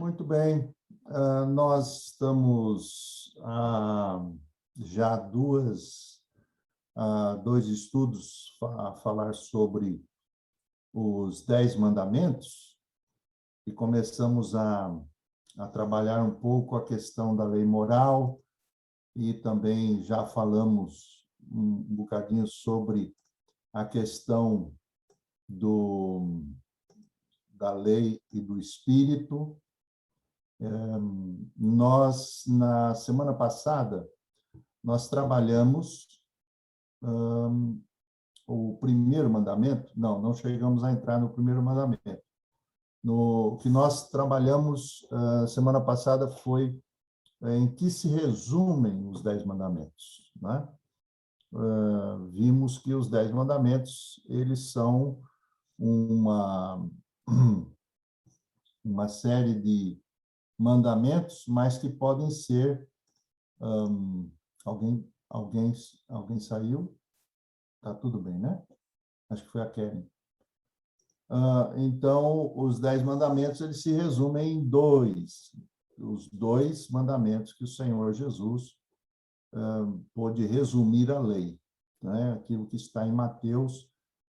Muito bem. Nós estamos já dois estudos a falar sobre os 10 mandamentos e começamos a trabalhar um pouco a questão da lei moral e também já falamos um bocadinho sobre a questão da lei e do espírito. Nós, na semana passada, nós trabalhamos o primeiro mandamento. Não chegamos a entrar no primeiro mandamento. O que nós trabalhamos semana passada foi em que se resumem os 10 mandamentos, né? Vimos que os 10 mandamentos, eles são uma série de mandamentos, mas que podem ser... Alguém saiu? Tá tudo bem, né? Acho que foi a Karen. Então, os 10 mandamentos, eles se resumem em os 2 mandamentos que o Senhor Jesus pôde resumir a lei, né? Aquilo que está em Mateus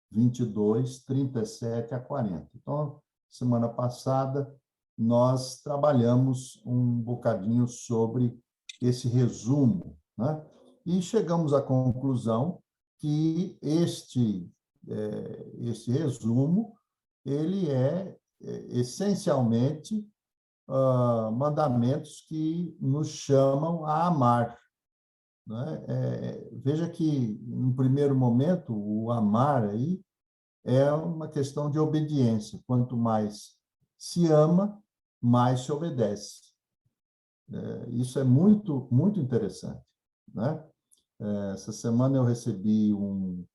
22, 37 a 40. Então, semana passada, nós trabalhamos um bocadinho sobre esse resumo, né? E chegamos à conclusão que este resumo, ele é essencialmente mandamentos que nos chamam a amar, né? Veja que, no primeiro momento, o amar aí é uma questão de obediência. Quanto mais se ama, mais se obedece. Isso é muito, muito interessante, né? Essa semana eu recebi um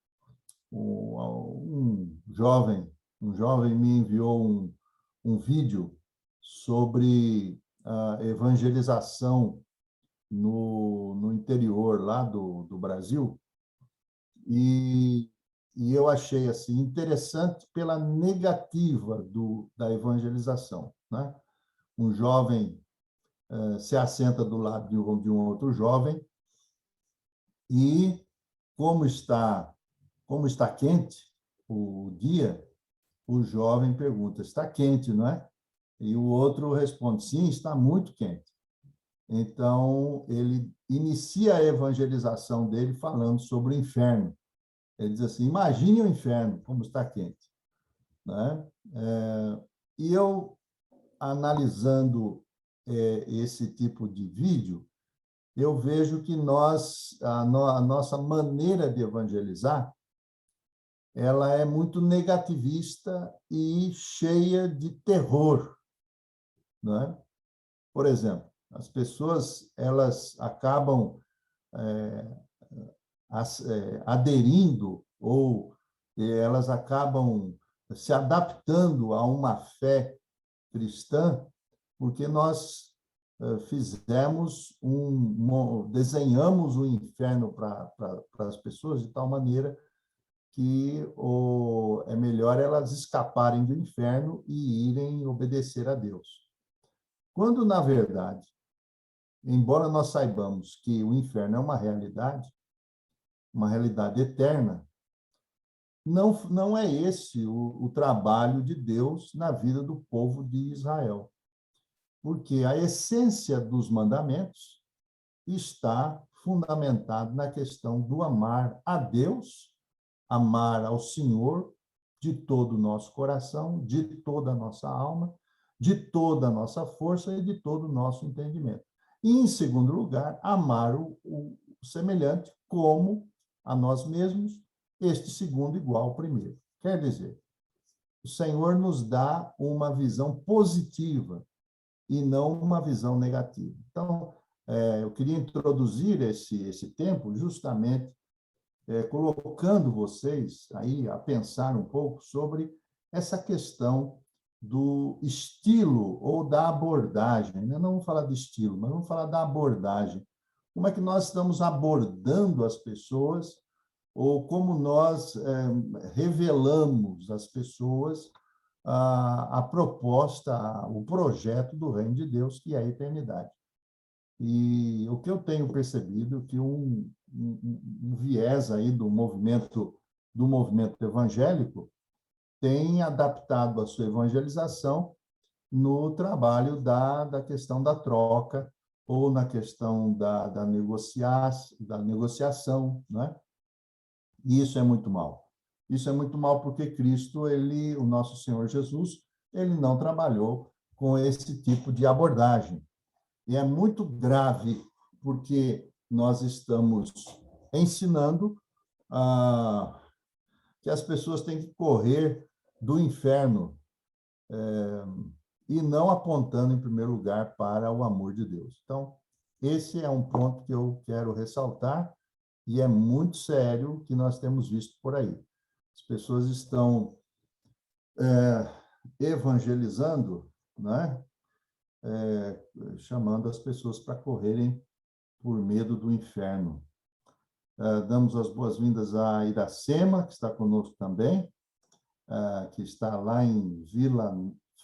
jovem me enviou um vídeo sobre a evangelização no interior lá do Brasil, e eu achei assim interessante pela negativa da evangelização, né? Um jovem se assenta do lado de um outro jovem e, como está quente o dia, o jovem pergunta: está quente, não é? E o outro responde: sim, está muito quente. Então, ele inicia a evangelização dele falando sobre o inferno. Ele diz assim: imagine o inferno, como está quente, né? E eu, analisando esse tipo de vídeo, eu vejo que a nossa maneira de evangelizar, ela é muito negativista e cheia de terror, né? Por exemplo, as pessoas, elas acabam aderindo, ou elas acabam se adaptando a uma fé cristã, porque nós desenhamos o inferno para as pessoas de tal maneira que é melhor elas escaparem do inferno e irem obedecer a Deus. Quando, na verdade, embora nós saibamos que o inferno é uma realidade eterna, não é esse o trabalho de Deus na vida do povo de Israel. Porque a essência dos mandamentos está fundamentada na questão do amar a Deus, amar ao Senhor de todo o nosso coração, de toda a nossa alma, de toda a nossa força e de todo o nosso entendimento. E, em segundo lugar, amar o semelhante como a nós mesmos, este segundo igual ao primeiro. Quer dizer, o Senhor nos dá uma visão positiva e não uma visão negativa. Então, eu queria introduzir esse tempo justamente colocando vocês aí a pensar um pouco sobre essa questão do estilo ou da abordagem, né? Não vamos falar de estilo, mas vamos falar da abordagem. Como é que nós estamos abordando as pessoas, ou como nós revelamos às pessoas a proposta, o projeto do reino de Deus, que é a eternidade. E o que eu tenho percebido é que um viés aí do movimento evangélico tem adaptado a sua evangelização no trabalho da questão da troca ou na questão da negociação, né? E isso é muito mal. Isso é muito mal porque Cristo, o nosso Senhor Jesus, ele não trabalhou com esse tipo de abordagem. E é muito grave porque nós estamos ensinando que as pessoas têm que correr do inferno e não apontando, em primeiro lugar, para o amor de Deus. Então, esse é um ponto que eu quero ressaltar e é muito sério que nós temos visto por aí. As pessoas estão evangelizando, né? Chamando as pessoas para correrem por medo do inferno. Damos as boas-vindas a Iracema, que está conosco também, que está lá em Vila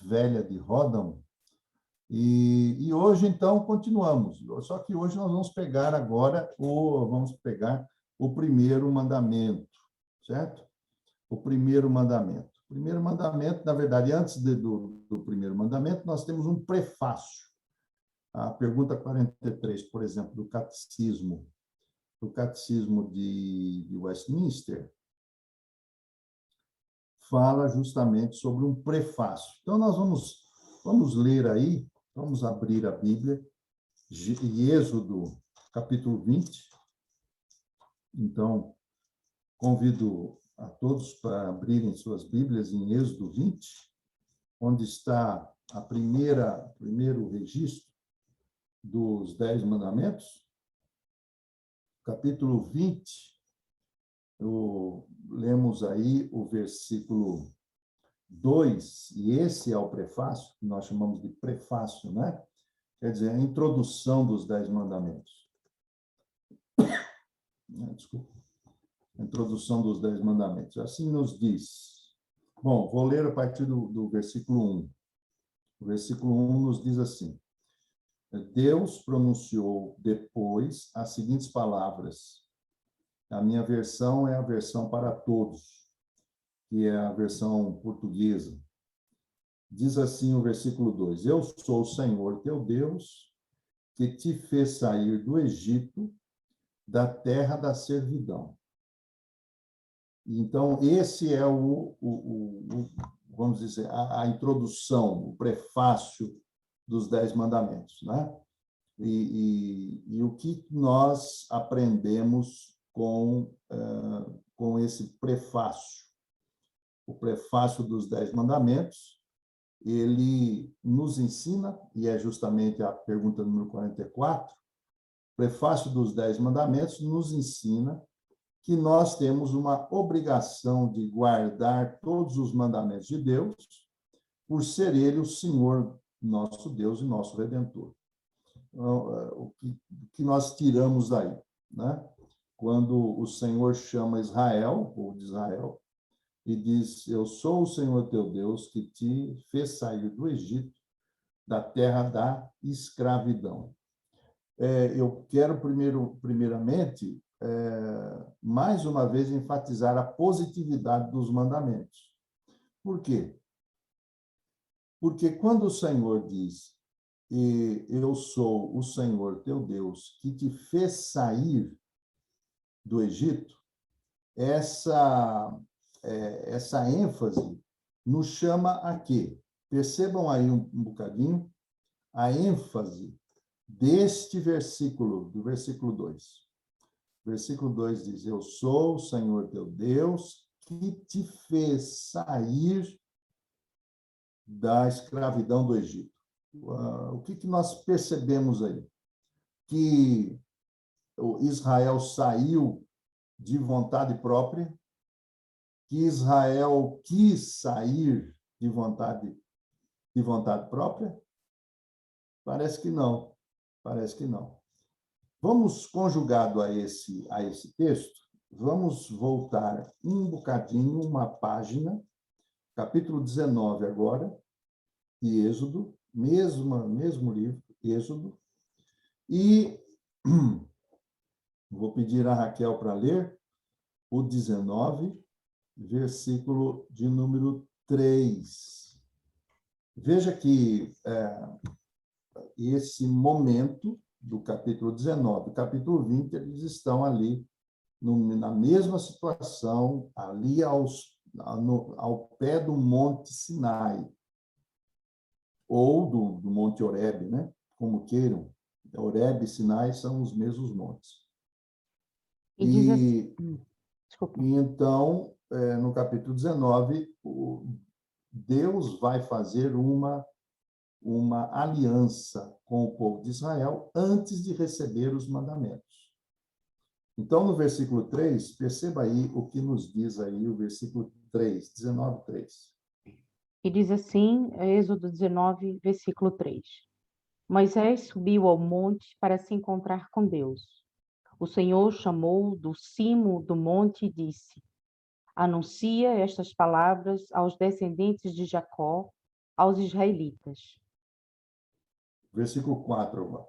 Velha de Ródão. E hoje, então, continuamos. Só que hoje nós vamos pegar agora o primeiro mandamento, certo? O primeiro mandamento. O primeiro mandamento, na verdade, antes do primeiro mandamento, nós temos um prefácio. A pergunta 43, por exemplo, do catecismo de Westminster, fala justamente sobre um prefácio. Então, nós vamos ler aí, vamos abrir a Bíblia, em Êxodo, capítulo 20. Então, convido a todos para abrirem suas Bíblias em Êxodo 20, onde está primeiro registro dos 10 mandamentos. Capítulo 20, lemos aí o versículo 2, e esse é o prefácio, que nós chamamos de prefácio, né? Quer dizer, a introdução dos 10 mandamentos. Desculpa. A introdução dos 10 mandamentos. Assim nos diz. Bom, vou ler a partir do versículo 1. O versículo 1 nos diz assim: Deus pronunciou depois as seguintes palavras. A minha versão é a versão para todos, que é a versão portuguesa. Diz assim o versículo 2: Eu sou o Senhor teu Deus, que te fez sair do Egito, da terra da servidão. Então, esse é vamos dizer, a introdução, o prefácio dos 10 mandamentos, né? E o que nós aprendemos com esse prefácio? O prefácio dos 10 mandamentos, ele nos ensina, e é justamente a pergunta número 44, o prefácio dos 10 mandamentos nos ensina que nós temos uma obrigação de guardar todos os mandamentos de Deus, por ser Ele o Senhor, nosso Deus e nosso Redentor. O que nós tiramos daí, né? Quando o Senhor chama Israel, o povo de Israel, e diz: Eu sou o Senhor teu Deus que te fez sair do Egito, da terra da escravidão. Eu quero primeiramente, mais uma vez, enfatizar a positividade dos mandamentos. Por quê? Porque quando o Senhor diz: Eu sou o Senhor teu Deus que te fez sair do Egito, essa ênfase nos chama a quê? Percebam aí um bocadinho a ênfase deste versículo, do versículo 2. O versículo 2 diz: Eu sou o Senhor teu Deus que te fez sair da escravidão do Egito. O que nós percebemos aí? Que Israel saiu de vontade própria, que Israel quis sair de vontade própria? Parece que não. Parece que não. Vamos, conjugado a esse texto, vamos voltar um bocadinho, uma página, capítulo 19 agora, de Êxodo, mesmo livro, Êxodo, e vou pedir a Raquel para ler o 19, versículo de número 3. Veja que esse momento do capítulo 19, do capítulo 20, eles estão ali na mesma situação, ali ao pé do Monte Sinai, ou do Monte Horebe, né? Como queiram. Horebe e Sinai são os mesmos montes. E diz assim, desculpa. E então, no capítulo 19, Deus vai fazer uma aliança com o povo de Israel antes de receber os mandamentos. Então, no versículo 3, perceba aí o que nos diz aí o versículo 3, 19, 3. E diz assim, Êxodo 19, versículo 3. Moisés subiu ao monte para se encontrar com Deus. O Senhor chamou do cimo do monte e disse: anuncia estas palavras aos descendentes de Jacó, aos israelitas. Versículo 4 agora.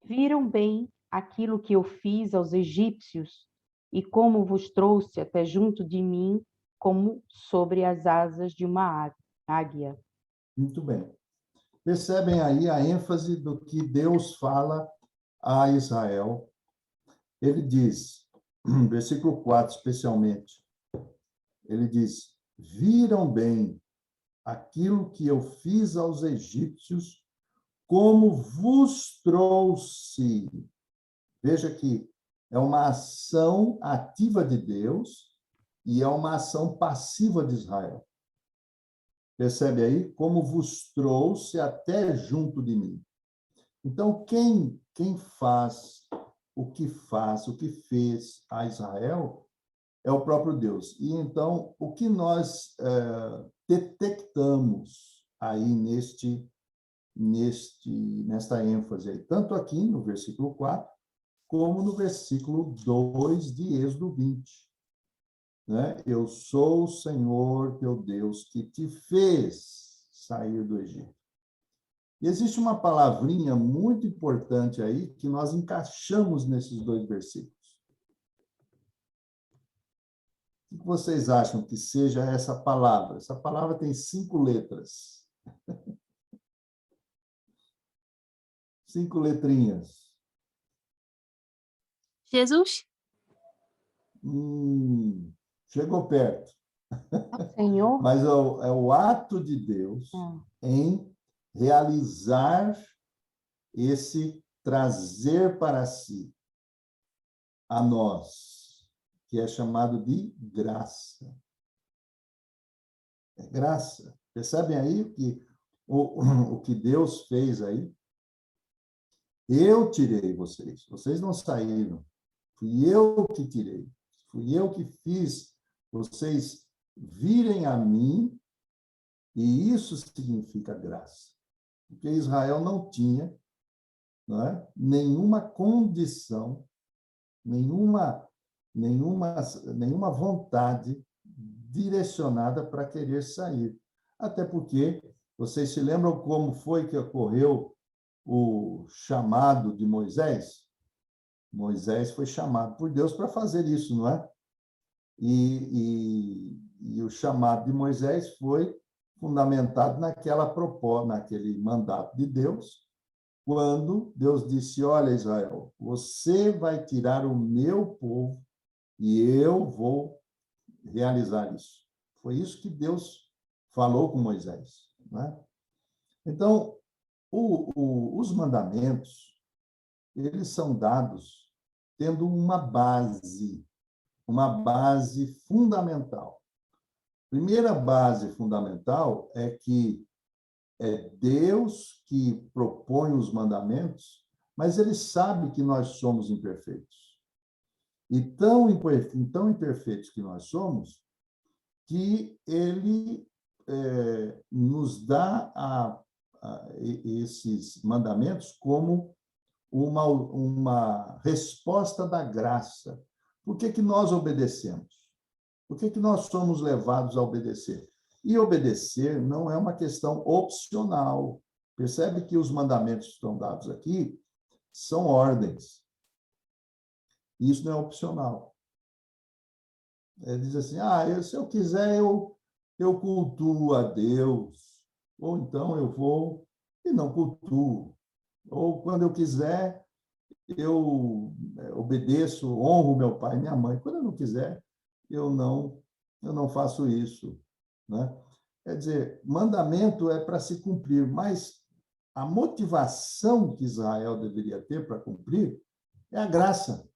Viram bem aquilo que eu fiz aos egípcios e como vos trouxe até junto de mim, como sobre as asas de uma águia. Muito bem. Percebem aí a ênfase do que Deus fala a Israel. Ele diz, versículo 4 especialmente, ele diz: viram bem aquilo que eu fiz aos egípcios, como vos trouxe. Veja que é uma ação ativa de Deus e é uma ação passiva de Israel. Percebe aí? Como vos trouxe até junto de mim. Então, quem faz, o que fez a Israel é o próprio Deus. E então, o que nós detectamos aí nesta ênfase aí, tanto aqui no versículo 4, como no versículo 2 de Êxodo 20. Né? Eu sou o Senhor teu Deus que te fez sair do Egito. E existe uma palavrinha muito importante aí que nós encaixamos nesses dois versículos. O que vocês acham que seja essa palavra? Essa palavra tem 5 letras. 5 letrinhas. Jesus? Chegou perto. Senhor? Mas é o ato de Deus em realizar esse trazer para si a nós, que é chamado de graça. É graça. Percebem aí que o que Deus fez aí? Eu tirei vocês. Vocês não saíram. Fui eu que tirei. Fui eu que fiz vocês virem a mim, e isso significa graça. Porque Israel não tinha, não é, nenhuma condição, nenhuma vontade direcionada para querer sair. Até porque vocês se lembram como foi que ocorreu o chamado de Moisés? Moisés foi chamado por Deus para fazer isso, não é? E o chamado de Moisés foi fundamentado naquela proposta, naquele mandato de Deus, quando Deus disse: olha, Israel, você vai tirar o meu povo e eu vou realizar isso. Foi isso que Deus falou com Moisés, né? Então, os mandamentos, eles são dados tendo uma base fundamental. Primeira base fundamental é que é Deus que propõe os mandamentos, mas ele sabe que nós somos imperfeitos. E tão imperfeitos que nós somos, que ele nos dá esses mandamentos como uma resposta da graça. Por que nós obedecemos? Por que nós somos levados a obedecer? E obedecer não é uma questão opcional. Percebe que os mandamentos que estão dados aqui são ordens. Isso não é opcional. Diz assim, se eu quiser, eu cultuo a Deus, ou então eu vou e não cultuo. Ou quando eu quiser, eu obedeço, honro meu pai e minha mãe. Quando eu não quiser, eu não faço isso, né? Quer dizer, mandamento é para se cumprir, mas a motivação que Israel deveria ter para cumprir é a graça.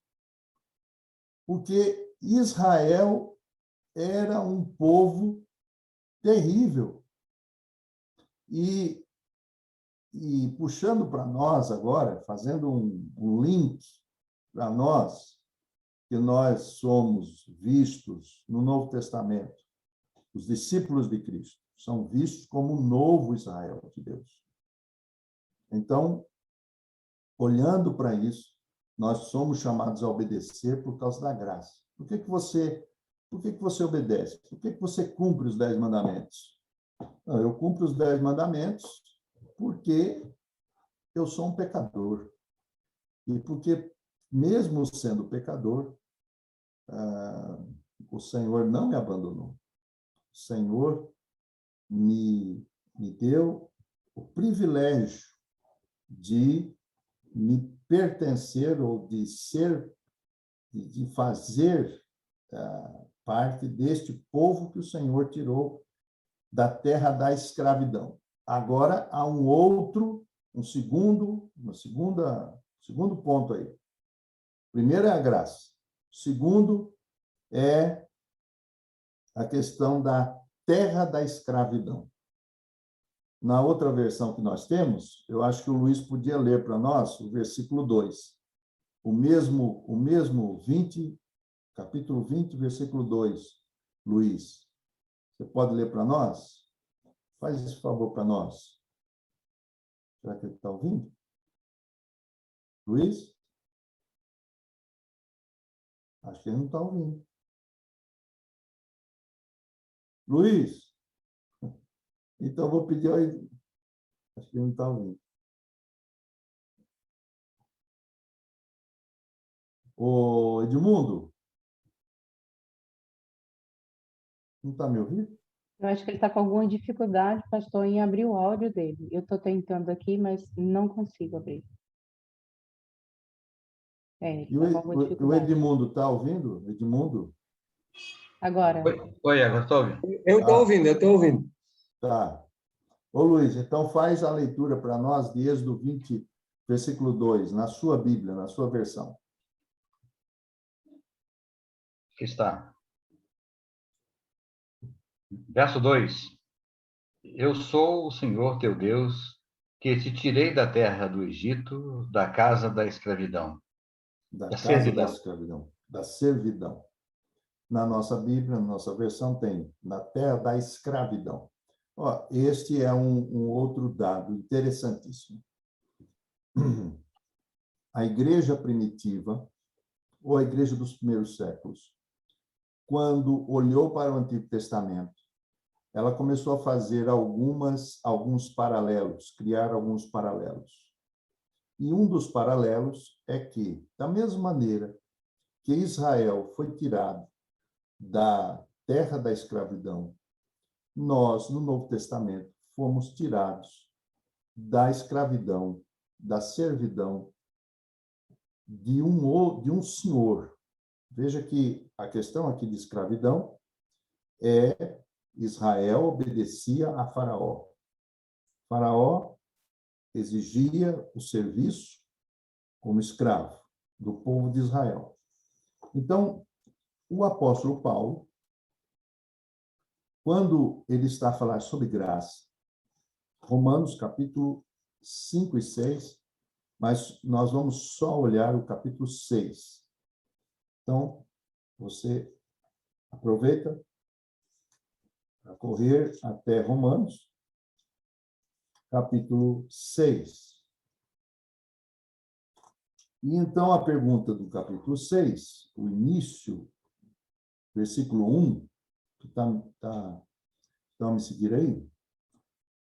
Porque Israel era um povo terrível. E puxando para nós agora, fazendo um link para nós, que nós somos vistos no Novo Testamento, os discípulos de Cristo são vistos como o novo Israel de Deus. Então, olhando para isso, nós somos chamados a obedecer por causa da graça. Por que você obedece? Por que você cumpre os 10 mandamentos? Não, eu cumpro os 10 mandamentos porque eu sou um pecador. E porque, mesmo sendo pecador, o Senhor não me abandonou. O Senhor me deu o privilégio de me pertencer ou de ser, de fazer parte deste povo que o Senhor tirou da terra da escravidão. Agora há segundo ponto aí. Primeiro é a graça. Segundo é a questão da terra da escravidão. Na outra versão que nós temos, eu acho que o Luiz podia ler para nós o versículo 2. O mesmo 20, capítulo 20, versículo 2. Luiz, você pode ler para nós? Faz esse favor para nós. Será que ele está ouvindo? Luiz? Acho que ele não está ouvindo. Luiz? Então, eu vou pedir... Acho que ele não está ouvindo. Ô, Edmundo? Não está me ouvindo? Eu acho que ele está com alguma dificuldade, pastor, em abrir o áudio dele. Eu estou tentando aqui, mas não consigo abrir. Ele E está com alguma o dificuldade. Edmundo está ouvindo? Edmundo? Agora. Oi, agora estou ouvindo. Eu estou ouvindo. Tá. Ô, Luiz, então faz a leitura para nós de Êxodo 20, versículo 2, na sua Bíblia, na sua versão. Aqui está. Verso 2. Eu sou o Senhor teu Deus, que te tirei da terra do Egito, da casa da escravidão. Da Da casa servidão. da escravidão, da servidão. Na nossa Bíblia, na nossa versão, tem na terra da escravidão. Ó, este é um outro dado interessantíssimo. A igreja primitiva, ou a igreja dos primeiros séculos, quando olhou para o Antigo Testamento, ela começou a fazer alguns paralelos, criar alguns paralelos. E um dos paralelos é que, da mesma maneira que Israel foi tirado da terra da escravidão, nós, no Novo Testamento, fomos tirados da escravidão, da servidão de um senhor. Veja que a questão aqui de escravidão é Israel obedecia a Faraó. Faraó exigia o serviço como escravo do povo de Israel. Então, o apóstolo Paulo, quando ele está a falar sobre graça, Romanos capítulo 5 e 6, mas nós vamos só olhar o capítulo 6. Então, você aproveita para correr até Romanos, capítulo 6. E então a pergunta do capítulo 6, o início versículo 1, que estão a me seguir aí?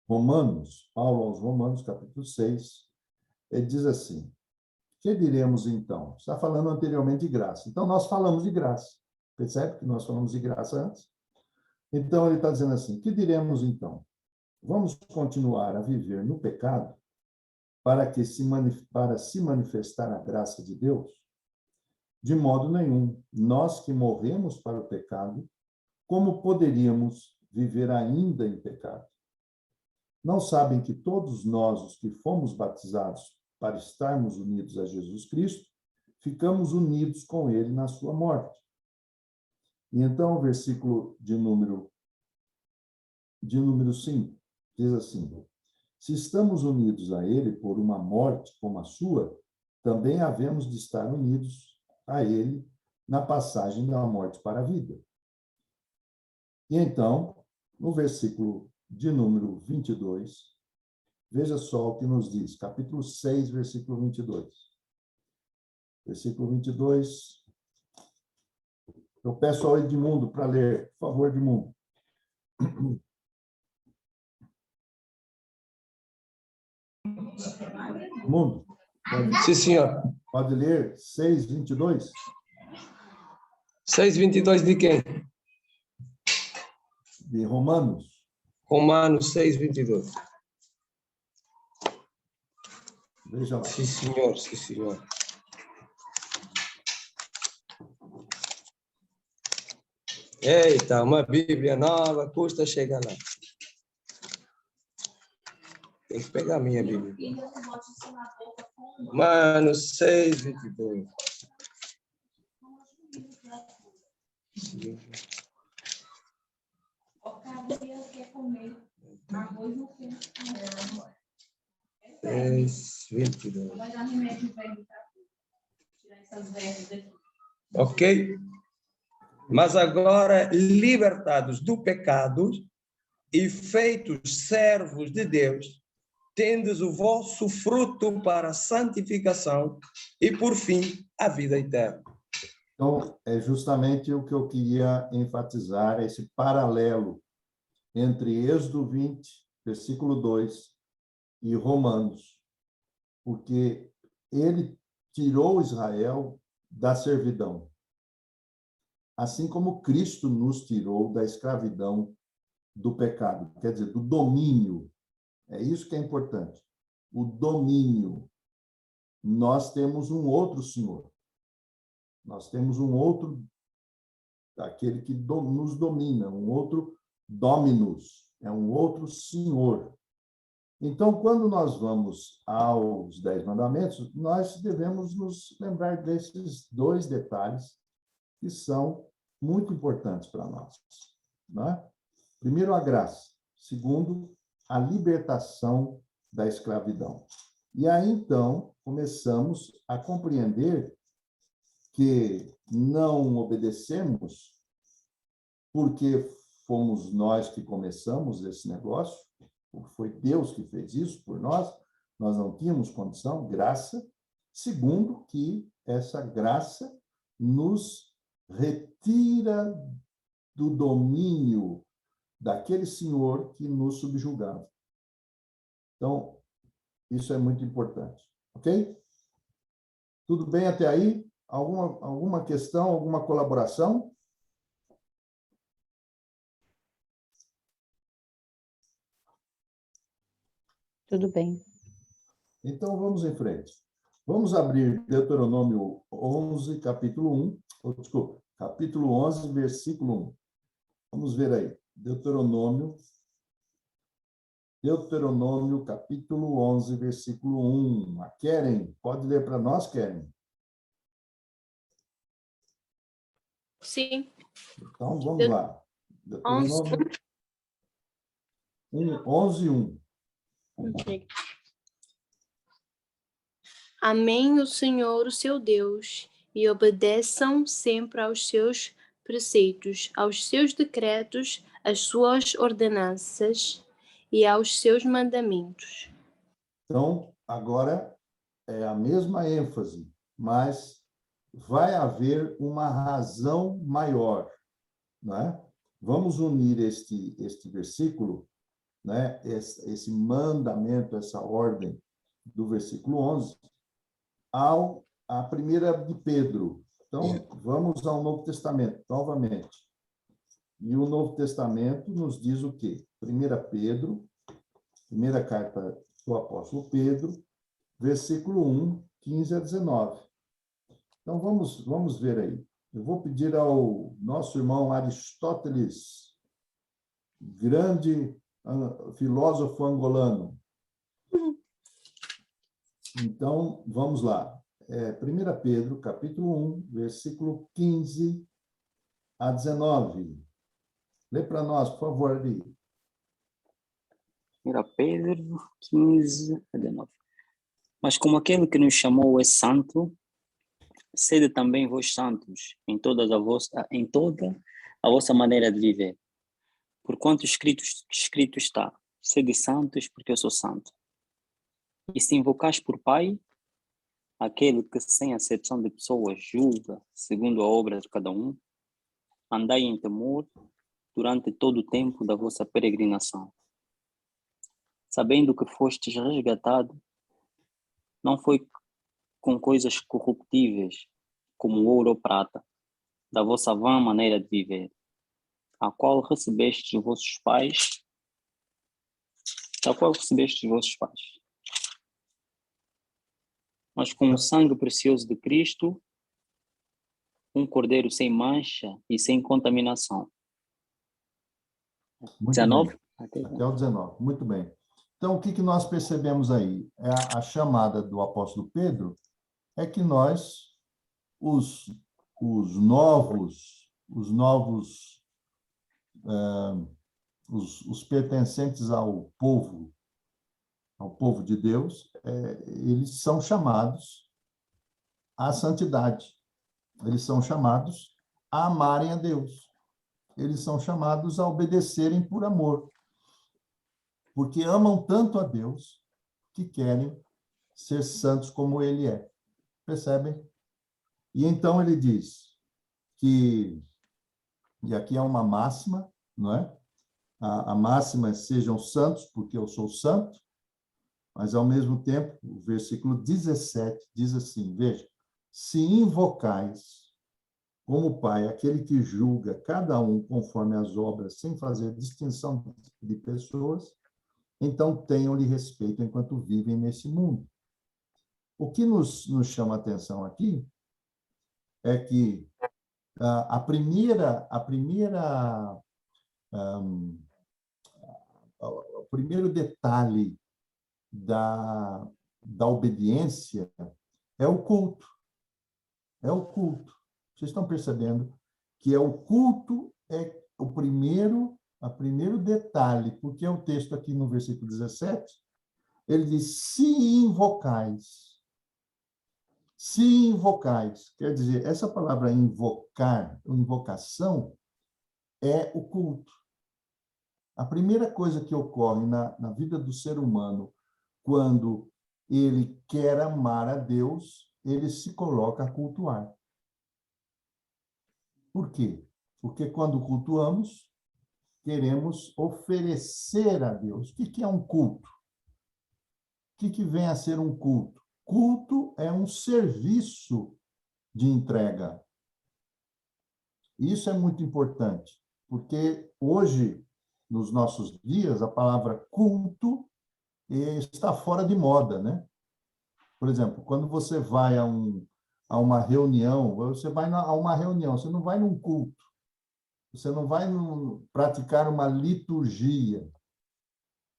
Romanos, Paulo aos Romanos, capítulo 6, ele diz assim: que diremos então? Está falando anteriormente de graça. Então, nós falamos de graça. Percebe que nós falamos de graça antes? Então, ele está dizendo assim: que diremos então? Vamos continuar a viver no pecado para se manifestar a graça de Deus? De modo nenhum. Nós que morremos para o pecado, como poderíamos viver ainda em pecado? Não sabem que todos nós, os que fomos batizados para estarmos unidos a Jesus Cristo, ficamos unidos com ele na sua morte? E então, o versículo de número 5 diz assim: se estamos unidos a ele por uma morte como a sua, também havemos de estar unidos a ele na passagem da morte para a vida. E então, no versículo de número 22, veja só o que nos diz, capítulo 6, versículo 22. Versículo 22, eu peço ao Edmundo para ler, por favor, Edmundo. Edmundo, Sim, senhor. pode ler 6, 22? 6:22 de quem? De Romanos. Romanos 6:22. Veja lá. Sim, senhor, sim, senhor. Eita, uma Bíblia nova, custa chegar lá. Tem que pegar a minha Bíblia. Romanos 6:22. Ok? Mas agora, libertados do pecado e feitos servos de Deus, tendes o vosso fruto para a santificação e, por fim, a vida eterna. Então, é justamente o que eu queria enfatizar, esse paralelo entre Êxodo 20, versículo 2, e Romanos, porque ele tirou Israel da servidão, assim como Cristo nos tirou da escravidão do pecado, quer dizer, do domínio. É isso que é importante. O domínio. Nós temos um outro Senhor. Nós temos um outro, aquele que nos domina, um outro Dominus, é um outro Senhor. Então, quando nós vamos aos 10 mandamentos, nós devemos nos lembrar desses dois detalhes que são muito importantes para nós, né? Primeiro, a graça. Segundo, a libertação da escravidão. E aí, então, começamos a compreender que não obedecemos porque fomos nós que começamos esse negócio, foi Deus que fez isso por nós não tínhamos condição, graça. Segundo, que essa graça nos retira do domínio daquele senhor que nos subjugava. Então, isso é muito importante, ok? Tudo bem até aí? Alguma questão, alguma colaboração? Tudo bem. Então, vamos em frente. Vamos abrir Deuteronômio 11, capítulo 1. Desculpa, capítulo 11, versículo 1. Vamos ver aí. Deuteronômio, capítulo 11, versículo 1. A Keren, pode ler para nós, Keren? Sim. Então, vamos lá. Deuteronômio 11, 1. Okay. Amém o Senhor, o seu Deus, e obedeçam sempre aos seus preceitos, aos seus decretos, às suas ordenanças e aos seus mandamentos. Então, agora é a mesma ênfase, mas vai haver uma razão maior. não é? Vamos unir este versículo, né? Esse mandamento, essa ordem do versículo 11, à primeira de Pedro. Então, vamos ao Novo Testamento, novamente. E o Novo Testamento nos diz o quê? 1 Pedro, primeira carta do apóstolo Pedro, versículo 1, 15 a 19. Então, vamos ver aí. Eu vou pedir ao nosso irmão Aristóteles, grande filósofo angolano. Então, vamos lá. 1 Pedro, capítulo 1, versículo 15 a 19. Lê para nós, por favor, Ari. 1 Pedro 15 a 19. Mas como aquele que nos chamou é santo, sede também vós santos em toda a vossa maneira de viver. Porquanto escrito está, sede santos porque eu sou santo. E se invocais por Pai, aquele que sem acepção de pessoas julga segundo a obra de cada um, andai em temor durante todo o tempo da vossa peregrinação, sabendo que fostes resgatado, não foi com coisas corruptíveis, como ouro ou prata, da vossa vã maneira de viver, a qual recebestes de vossos pais, mas com o sangue precioso de Cristo, um cordeiro sem mancha e sem contaminação. Muito 19? bem. Até o 19. Muito bem. Então, o que nós percebemos aí? A chamada do apóstolo Pedro é que nós, os pertencentes ao povo de Deus, eles são chamados à santidade. Eles são chamados a amarem a Deus. Eles são chamados a obedecerem por amor. Porque amam tanto a Deus que querem ser santos como Ele é. Percebem? E então ele diz que, e aqui é uma máxima, não é? A máxima é sejam santos, porque eu sou santo, mas ao mesmo tempo, o versículo 17 diz assim, veja, se invocais como Pai, aquele que julga cada um conforme as obras, sem fazer distinção de pessoas, então tenham-lhe respeito enquanto vivem nesse mundo. O que nos chama a atenção aqui é que o primeiro detalhe da obediência é o culto. É o culto. Vocês estão percebendo que o culto é o primeiro detalhe, porque o texto aqui no versículo 17, ele diz, se invocais, quer dizer, essa palavra invocar, invocação, é o culto. A primeira coisa que ocorre na vida do ser humano, quando ele quer amar a Deus, ele se coloca a cultuar. Por quê? Porque quando cultuamos, queremos oferecer a Deus. O que é um culto? O que vem a ser um culto? Culto é um serviço de entrega. Isso é muito importante, porque hoje, nos nossos dias, a palavra culto está fora de moda, né? Por exemplo, quando você vai a uma reunião, você vai a uma reunião, você não vai num culto, você não vai praticar uma liturgia,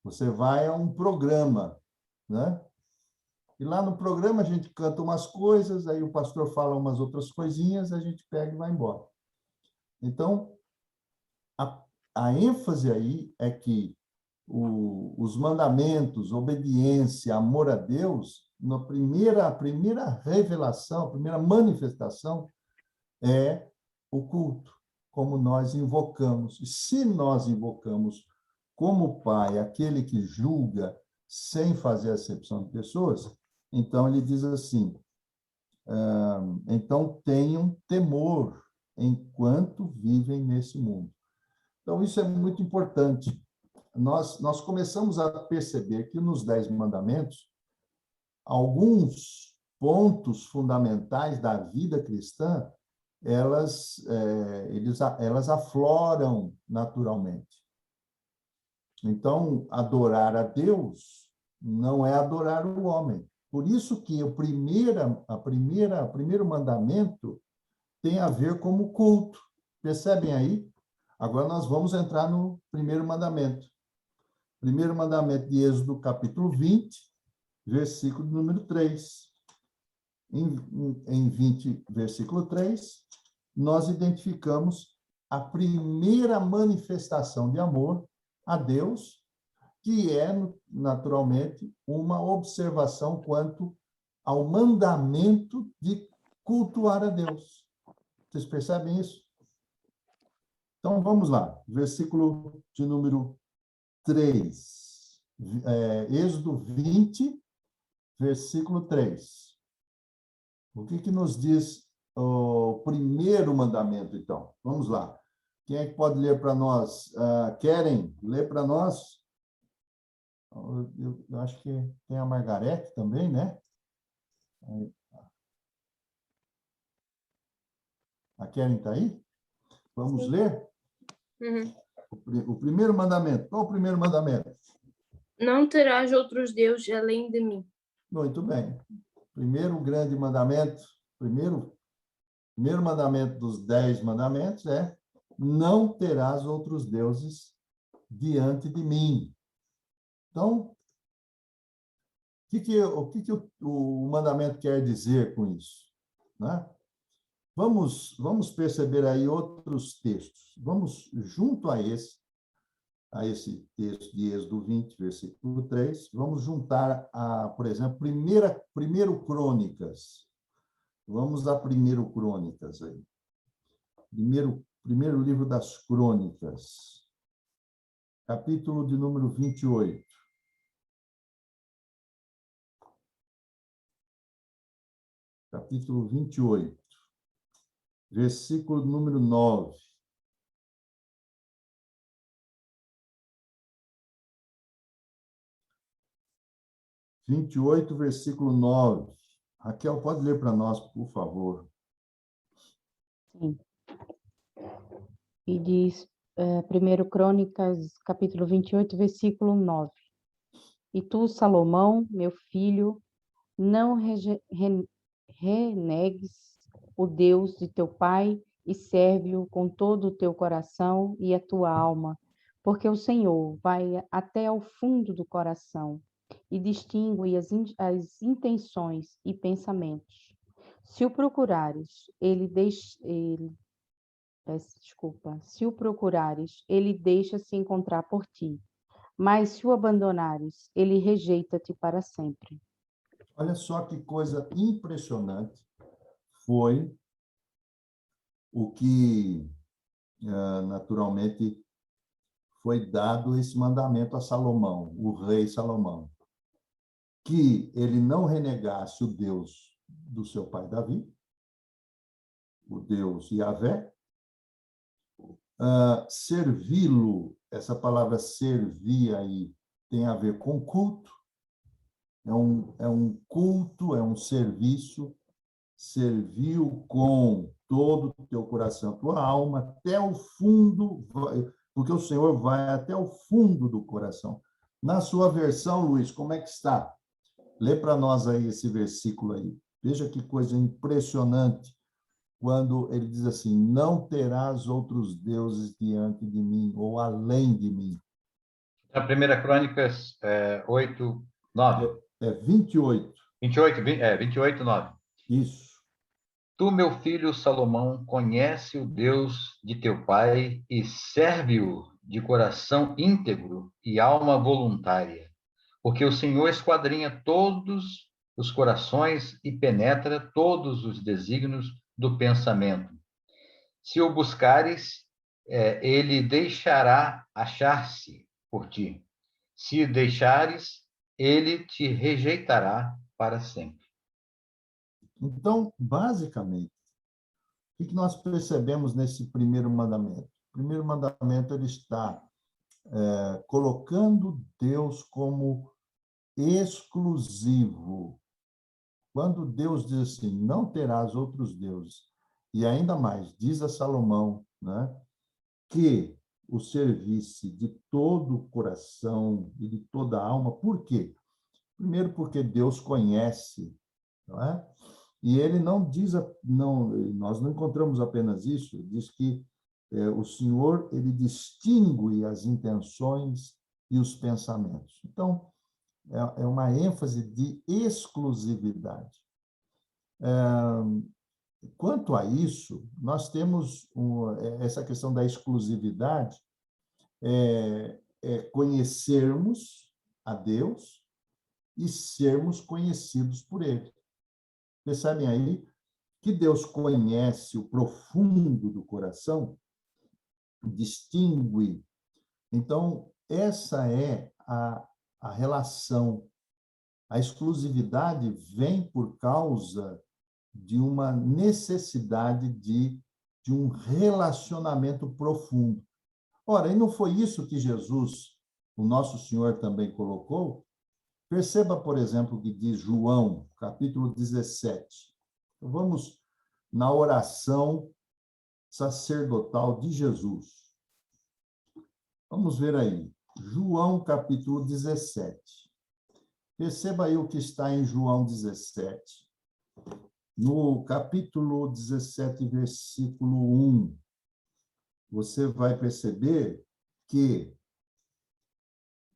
você vai a um programa, né? E lá no programa a gente canta umas coisas, aí o pastor fala umas outras coisinhas, a gente pega e vai embora. Então, a ênfase aí é que os mandamentos, obediência, amor a Deus, a primeira revelação, a primeira manifestação é o culto, como nós invocamos. E se nós invocamos como Pai, aquele que julga sem fazer acepção de pessoas, então ele diz assim, então tenham temor enquanto vivem nesse mundo. Então, isso é muito importante. Nós começamos a perceber que nos 10 mandamentos, alguns pontos fundamentais da vida cristã, elas afloram naturalmente. Então, adorar a Deus não é adorar o homem. Por isso que o primeiro mandamento tem a ver com o culto. Percebem aí? Agora nós vamos entrar no primeiro mandamento. Primeiro mandamento de Êxodo, capítulo 20, versículo número 3. Em 20, versículo 3, nós identificamos a primeira manifestação de amor a Deus, que é, naturalmente, uma observação quanto ao mandamento de cultuar a Deus. Vocês percebem isso? Então, vamos lá. Versículo de número 3. Êxodo 20, versículo 3. O que nos diz o primeiro mandamento, então? Vamos lá. Quem é que pode ler para nós? Querem ler para nós? Eu acho que tem a Margarete também, né? A Keren está aí? Vamos Sim. ler? Uhum. O primeiro mandamento. Qual o primeiro mandamento? Não terás outros deuses além de mim. Muito bem. Primeiro grande mandamento, primeiro mandamento dos 10 mandamentos é: não terás outros deuses diante de mim. Então, o que o mandamento quer dizer com isso? Né? Vamos perceber aí outros textos. Vamos, junto a esse texto de Êxodo 20, versículo 3, vamos juntar, por exemplo, primeiro Crônicas. Vamos a primeiro Crônicas aí. Primeiro livro das Crônicas, capítulo de número 28. Capítulo 28, versículo número 9. Versículo 9. Raquel, pode ler para nós, por favor. Sim. E diz, 1 Crônicas, capítulo 28, versículo 9. E tu, Salomão, meu filho, não renegues o Deus de teu pai e serve-o com todo o teu coração e a tua alma, porque o Senhor vai até ao fundo do coração e distingue as intenções e pensamentos. Se o procurares, se o procurares, ele deixa-se encontrar por ti, mas se o abandonares, ele rejeita-te para sempre. Olha só que coisa impressionante foi o que, naturalmente, foi dado esse mandamento a Salomão, o rei Salomão, que ele não renegasse o Deus do seu pai Davi, o Deus Yahvé, servi-lo, essa palavra servir aí tem a ver com culto, é um culto, é um serviço, serviu com todo o teu coração, tua alma, até o fundo, porque o Senhor vai até o fundo do coração. Na sua versão, Luiz, como é que está? Lê para nós aí esse versículo aí. Veja que coisa impressionante, quando ele diz assim: não terás outros deuses diante de mim, ou além de mim. A primeira Crônicas 8, 9. 28. 28, 9. Isso. Tu, meu filho Salomão, conhece o Deus de teu pai e serve-o de coração íntegro e alma voluntária, porque o Senhor esquadrinha todos os corações e penetra todos os desígnios do pensamento. Se o buscares, ele deixará achar-se por ti. Se deixares, ele te rejeitará para sempre. Então, basicamente, O que nós percebemos nesse primeiro mandamento? O primeiro mandamento ele está colocando Deus como exclusivo. Quando Deus diz assim, não terás outros deuses, e ainda mais, diz a Salomão, né, que o servisse de todo o coração e de toda a alma. Por quê? Primeiro, porque Deus conhece, não é? E ele não diz, não, nós não encontramos apenas isso, diz que o Senhor, ele distingue as intenções e os pensamentos. Então, é uma ênfase de exclusividade. Quanto a isso, nós temos essa questão da exclusividade, conhecermos a Deus e sermos conhecidos por Ele. Percebem aí que Deus conhece o profundo do coração, distingue. Então, essa é a relação. A exclusividade vem por causa de uma necessidade de um relacionamento profundo. Ora, e não foi isso que Jesus, o nosso Senhor, também colocou? Perceba, por exemplo, o que diz João, capítulo 17. Vamos na oração sacerdotal de Jesus. Vamos ver aí. João, capítulo 17. Perceba aí o que está em João 17. No capítulo 17, versículo 1, você vai perceber que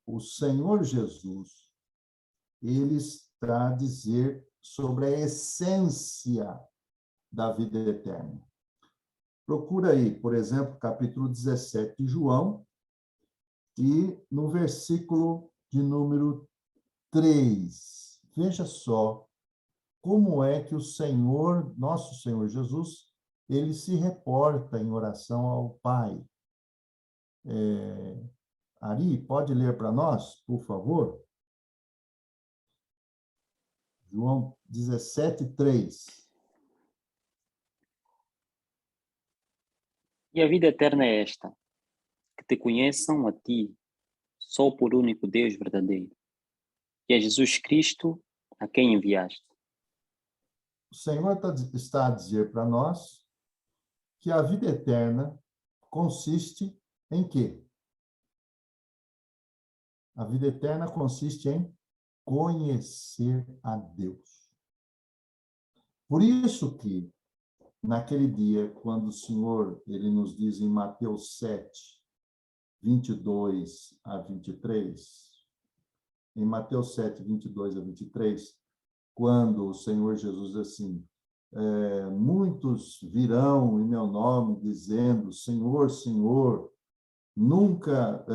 o Senhor Jesus, ele está a dizer sobre a essência da vida eterna. Procura aí, por exemplo, capítulo 17 de João, e no versículo de número 3. Veja só como é que o Senhor, nosso Senhor Jesus, ele se reporta em oração ao Pai. Ari, pode ler para nós, por favor? João 17, 3. E a vida eterna é esta, que te conheçam a ti, só por único Deus verdadeiro, e a Jesus Cristo, a quem enviaste. O Senhor está a dizer para nós que a vida eterna consiste em quê? A vida eterna consiste em conhecer a Deus. Por isso que, naquele dia, quando o Senhor, ele nos diz em Mateus 7, 22 a 23, em Mateus 7, 22 a 23, quando o Senhor Jesus diz assim, muitos virão em meu nome dizendo, Senhor, Senhor, nunca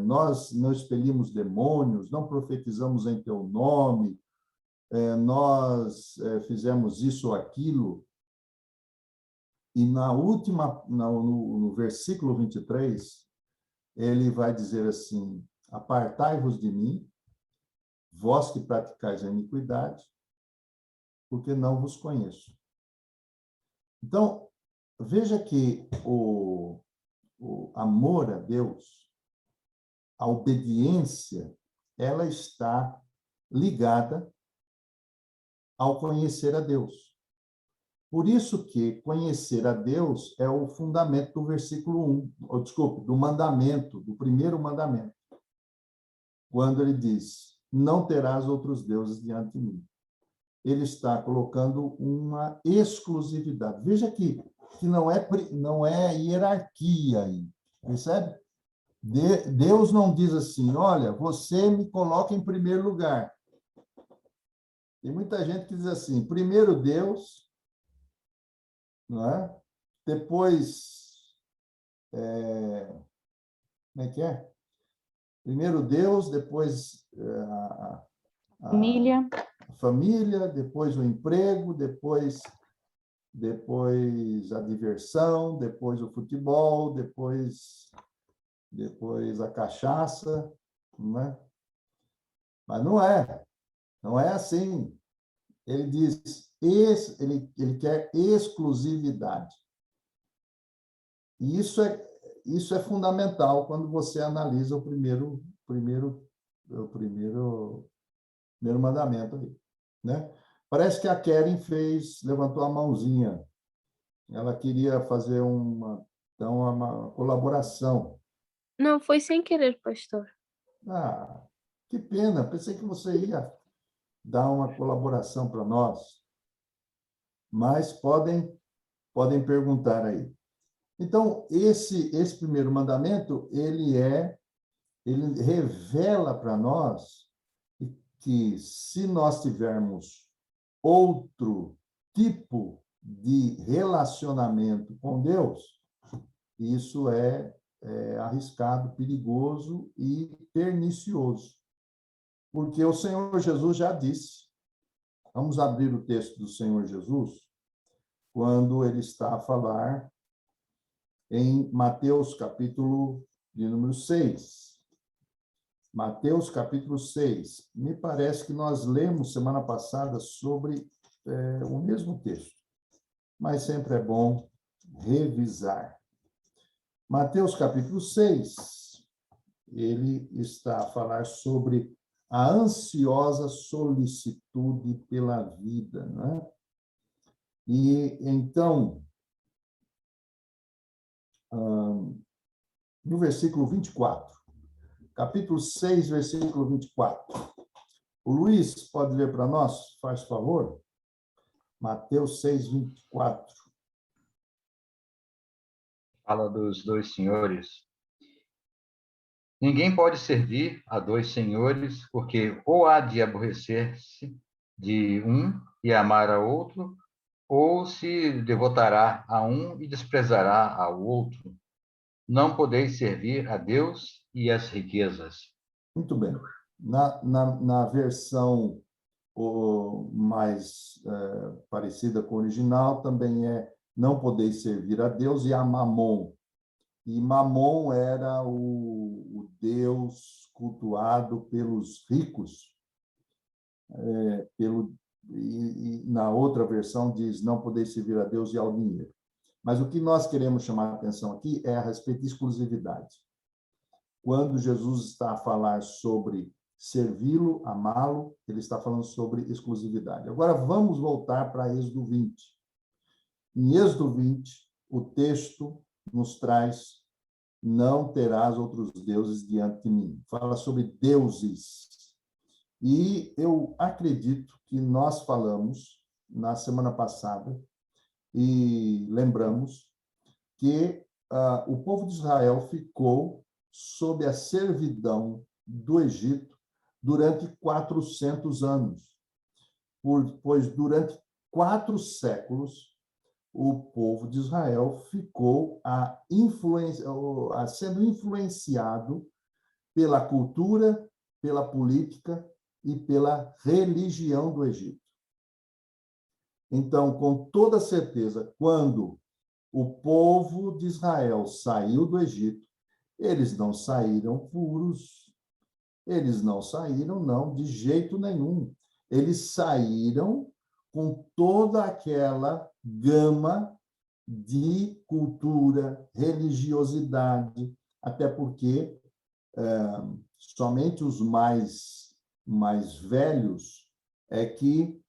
nós não expelimos demônios, não profetizamos em teu nome, nós fizemos isso ou aquilo. E no versículo 23, ele vai dizer assim, apartai-vos de mim, vós que praticais a iniquidade, porque não vos conheço. Então, veja que o amor a Deus, a obediência, ela está ligada ao conhecer a Deus. Por isso que conhecer a Deus é o fundamento do versículo 1, do mandamento, do primeiro mandamento. Quando ele diz, não terás outros deuses diante de mim. Ele está colocando uma exclusividade. Veja que não é hierarquia aí, percebe? Deus não diz assim, olha, você me coloca em primeiro lugar. Tem muita gente que diz assim, primeiro Deus, não é? Depois, como é que é? Primeiro Deus, depois Família. a família, depois o emprego, depois a diversão, depois o futebol, depois a cachaça, não é? Mas não é assim. Ele diz, ele quer exclusividade. E isso é fundamental quando você analisa o primeiro mandamento aí, né? Parece que a Keren levantou a mãozinha. Ela queria fazer uma colaboração. Não, foi sem querer, pastor. Ah, que pena, pensei que você ia dar uma colaboração para nós, mas podem perguntar aí. Então, esse primeiro mandamento, ele revela para nós que se nós tivermos outro tipo de relacionamento com Deus, isso é arriscado, perigoso e pernicioso. Porque o Senhor Jesus já disse, vamos abrir o texto do Senhor Jesus, quando ele está a falar em Mateus, capítulo de número 6. Mateus, capítulo 6. Me parece que nós lemos semana passada sobre o mesmo texto, mas sempre é bom revisar. Mateus, capítulo 6, ele está a falar sobre a ansiosa solicitude pela vida, né? E, então, no versículo 24, capítulo 6, versículo 24. O Luiz pode ler para nós, faz favor? Mateus 6, 24. Fala dos dois senhores. Ninguém pode servir a dois senhores, porque ou há de aborrecer-se de um e amar a outro, ou se devotará a um e desprezará ao outro. Não podeis servir a Deus e às riquezas. Muito bem. Na versão mais parecida com o original, também não podeis servir a Deus e a Mamon. E Mamon era o deus cultuado pelos ricos. E na outra versão diz, não podeis servir a Deus e ao dinheiro. Mas o que nós queremos chamar a atenção aqui é a respeito de exclusividade. Quando Jesus está a falar sobre servi-lo, amá-lo, ele está falando sobre exclusividade. Agora, vamos voltar para Êxodo 20. Em Êxodo 20, o texto nos traz: não terás outros deuses diante de mim. Fala sobre deuses. E eu acredito que nós falamos na semana passada e lembramos que o povo de Israel ficou sob a servidão do Egito durante 400 anos. Pois durante 4 séculos, o povo de Israel ficou sendo influenciado pela cultura, pela política e pela religião do Egito. Então, com toda certeza, quando o povo de Israel saiu do Egito, eles não saíram puros, eles não saíram, não, de jeito nenhum. Eles saíram com toda aquela gama de cultura, religiosidade, até porque somente os mais velhos é que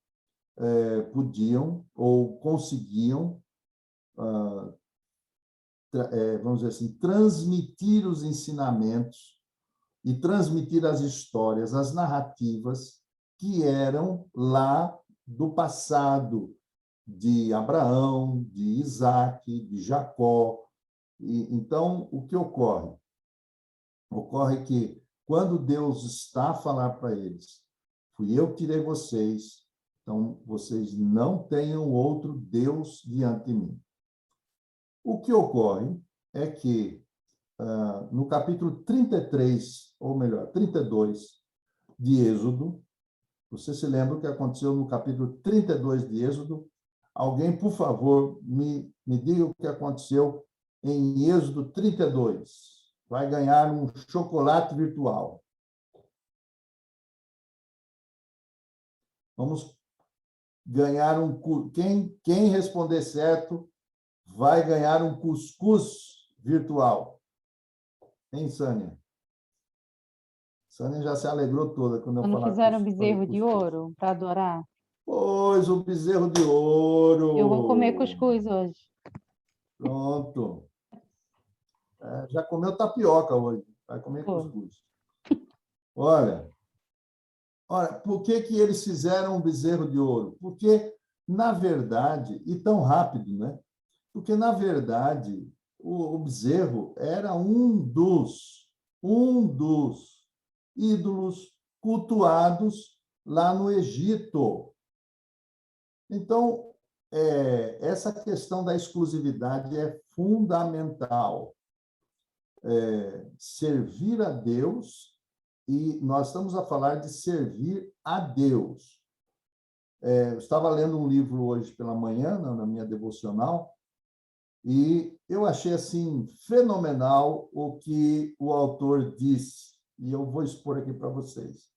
podiam ou conseguiam, vamos dizer assim, transmitir os ensinamentos e transmitir as histórias, as narrativas que eram lá do passado de Abraão, de Isaac, de Jacó. Então, o que ocorre? Ocorre que, quando Deus está a falar para eles, fui eu que tirei vocês, então vocês não tenham outro Deus diante de mim. O que ocorre é que, no capítulo 33, ou melhor, 32 de Êxodo, você se lembra o que aconteceu no capítulo 32 de Êxodo? Alguém, por favor, me diga o que aconteceu em Êxodo 32. Vai ganhar um chocolate virtual. Vamos ganhar quem responder certo vai ganhar um cuscuz virtual. Hein, Sânia? Sânia já se alegrou toda quando eu Quando falar fizeram com os- bezerro de cuscuz. ouro para adorar, Pois, o bezerro de ouro. eu vou comer cuscuz hoje. Pronto. Já comeu tapioca hoje. Vai comer Foi. cuscuz. Olha, por que que eles fizeram um bezerro de ouro? Porque, na verdade, e tão rápido, né? Porque, na verdade, o bezerro era um dos ídolos cultuados lá no Egito. Então, essa questão da exclusividade é fundamental. Servir a Deus, e nós estamos a falar de servir a Deus. Eu estava lendo um livro hoje pela manhã, na minha devocional, e eu achei assim fenomenal o que o autor disse, e eu vou expor aqui para vocês.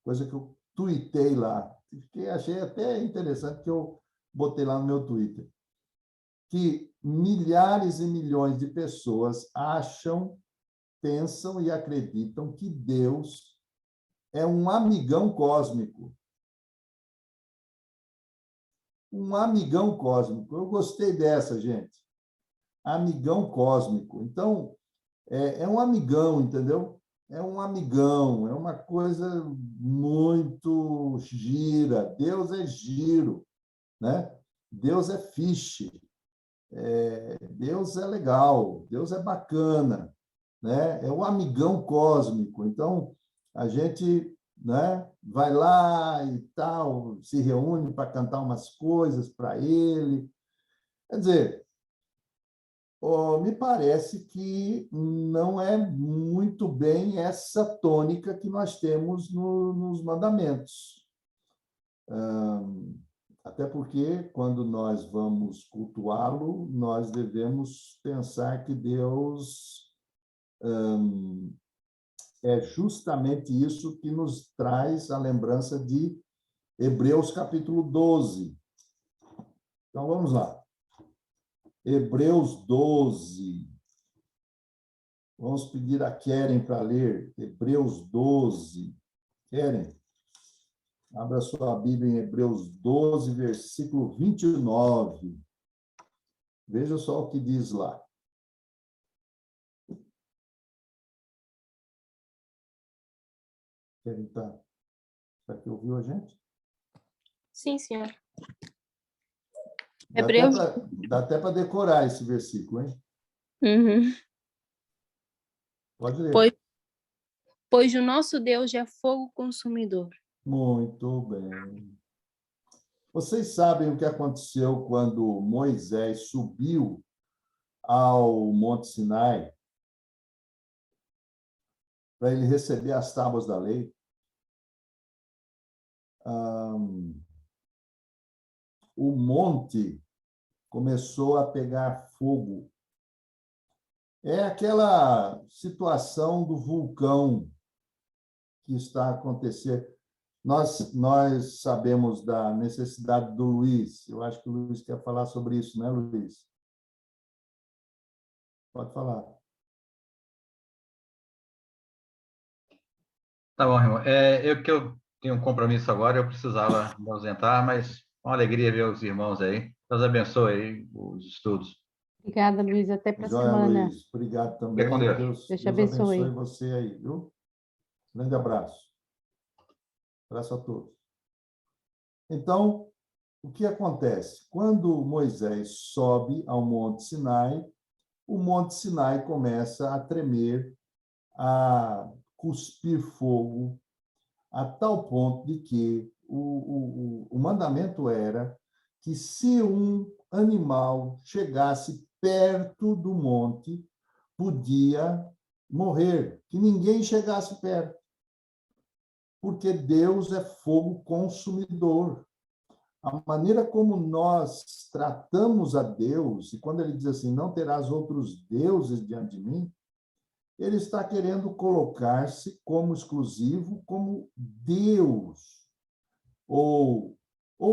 Coisa que eu tuitei lá, que achei até interessante, que eu botei lá no meu Twitter, que milhares e milhões de pessoas acham, pensam e acreditam que Deus é um amigão cósmico. Um amigão cósmico. Eu gostei dessa, gente. Amigão cósmico. Então, é um amigão, entendeu? É um amigão, é uma coisa muito gira. Deus é giro, né? Deus é fiche. Deus é legal, Deus é bacana, né? É o amigão cósmico. Então, a gente, né, vai lá e tal, se reúne para cantar umas coisas para ele. Quer dizer, me parece que não é muito bem essa tônica que nós temos nos mandamentos. Até porque, quando nós vamos cultuá-lo, nós devemos pensar que Deus é justamente isso que nos traz a lembrança de Hebreus capítulo 12. Então, vamos lá. Hebreus 12. Vamos pedir a Keren para ler. Hebreus 12. Keren, abra sua Bíblia em Hebreus 12, versículo 29. Veja só o que diz lá. Keren, tá aqui, ouviu a gente? Sim, senhor. Dá Hebreus. Dá até para decorar esse versículo, hein? Uhum. Pode ler. Pois o nosso Deus é fogo consumidor. Muito bem. Vocês sabem o que aconteceu quando Moisés subiu ao Monte Sinai para ele receber as tábuas da lei? O monte começou a pegar fogo. É aquela situação do vulcão que está acontecendo. Nós sabemos da necessidade do Luiz. Eu acho que o Luiz quer falar sobre isso, né, Luiz? Pode falar. Tá bom, irmão. Eu tenho um compromisso agora, eu precisava me ausentar, mas uma alegria ver os irmãos aí. Deus abençoe aí os estudos. Obrigada, Luiz. Até para a Joia, semana. Luiz. Obrigado Fica também. com Deus. Deus te Deus abençoe abençoe. você aí, viu? Grande abraço. Abraço a todos. Então, o que acontece? Quando Moisés sobe ao Monte Sinai, o Monte Sinai começa a tremer, a cuspir fogo, a tal ponto de que o mandamento era que se um animal chegasse perto do monte, podia morrer, que ninguém chegasse perto, porque Deus é fogo consumidor. A maneira como nós tratamos a Deus, e quando ele diz assim, não terás outros deuses diante de mim, ele está querendo colocar-se como exclusivo, como Deus. Ou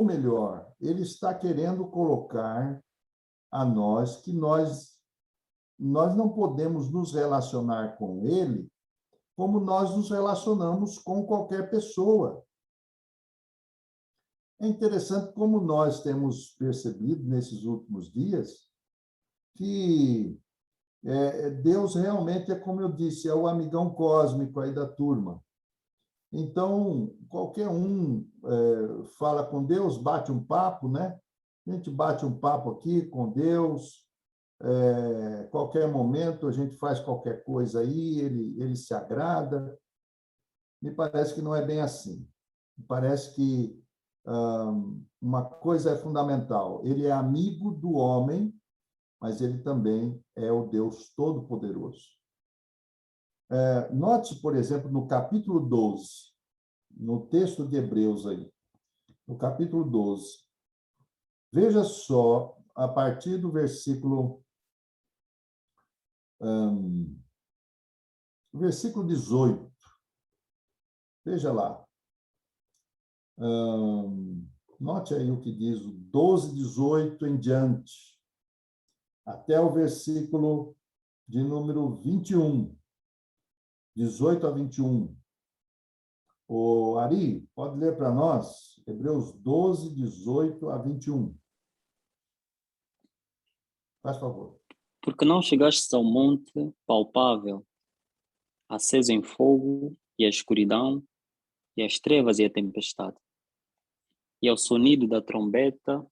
melhor, ele está querendo colocar a nós que nós nós não podemos nos relacionar com ele como nós nos relacionamos com qualquer pessoa. É interessante como nós temos percebido nesses últimos dias que Deus realmente é, como eu disse, é o amigão cósmico aí da turma. Então, qualquer um fala com Deus, bate um papo, né? A gente bate um papo aqui com Deus, qualquer momento a gente faz qualquer coisa aí, ele se agrada. Me parece que não é bem assim. Me parece que uma coisa é fundamental. Ele é amigo do homem, mas ele também é o Deus Todo-Poderoso. Note, por exemplo, no capítulo 12, no texto de Hebreus aí, no capítulo 12, veja só, a partir do versículo 18, veja lá. Note aí o que diz o 12, 18 em diante, até o versículo de número 21, 18 a 21. O Ari, pode ler para nós, Hebreus 12, 18 a 21. Faz favor. Porque não chegastes ao monte palpável, aceso em fogo, e a escuridão, e as trevas e a tempestade, e ao sonido da trombeta,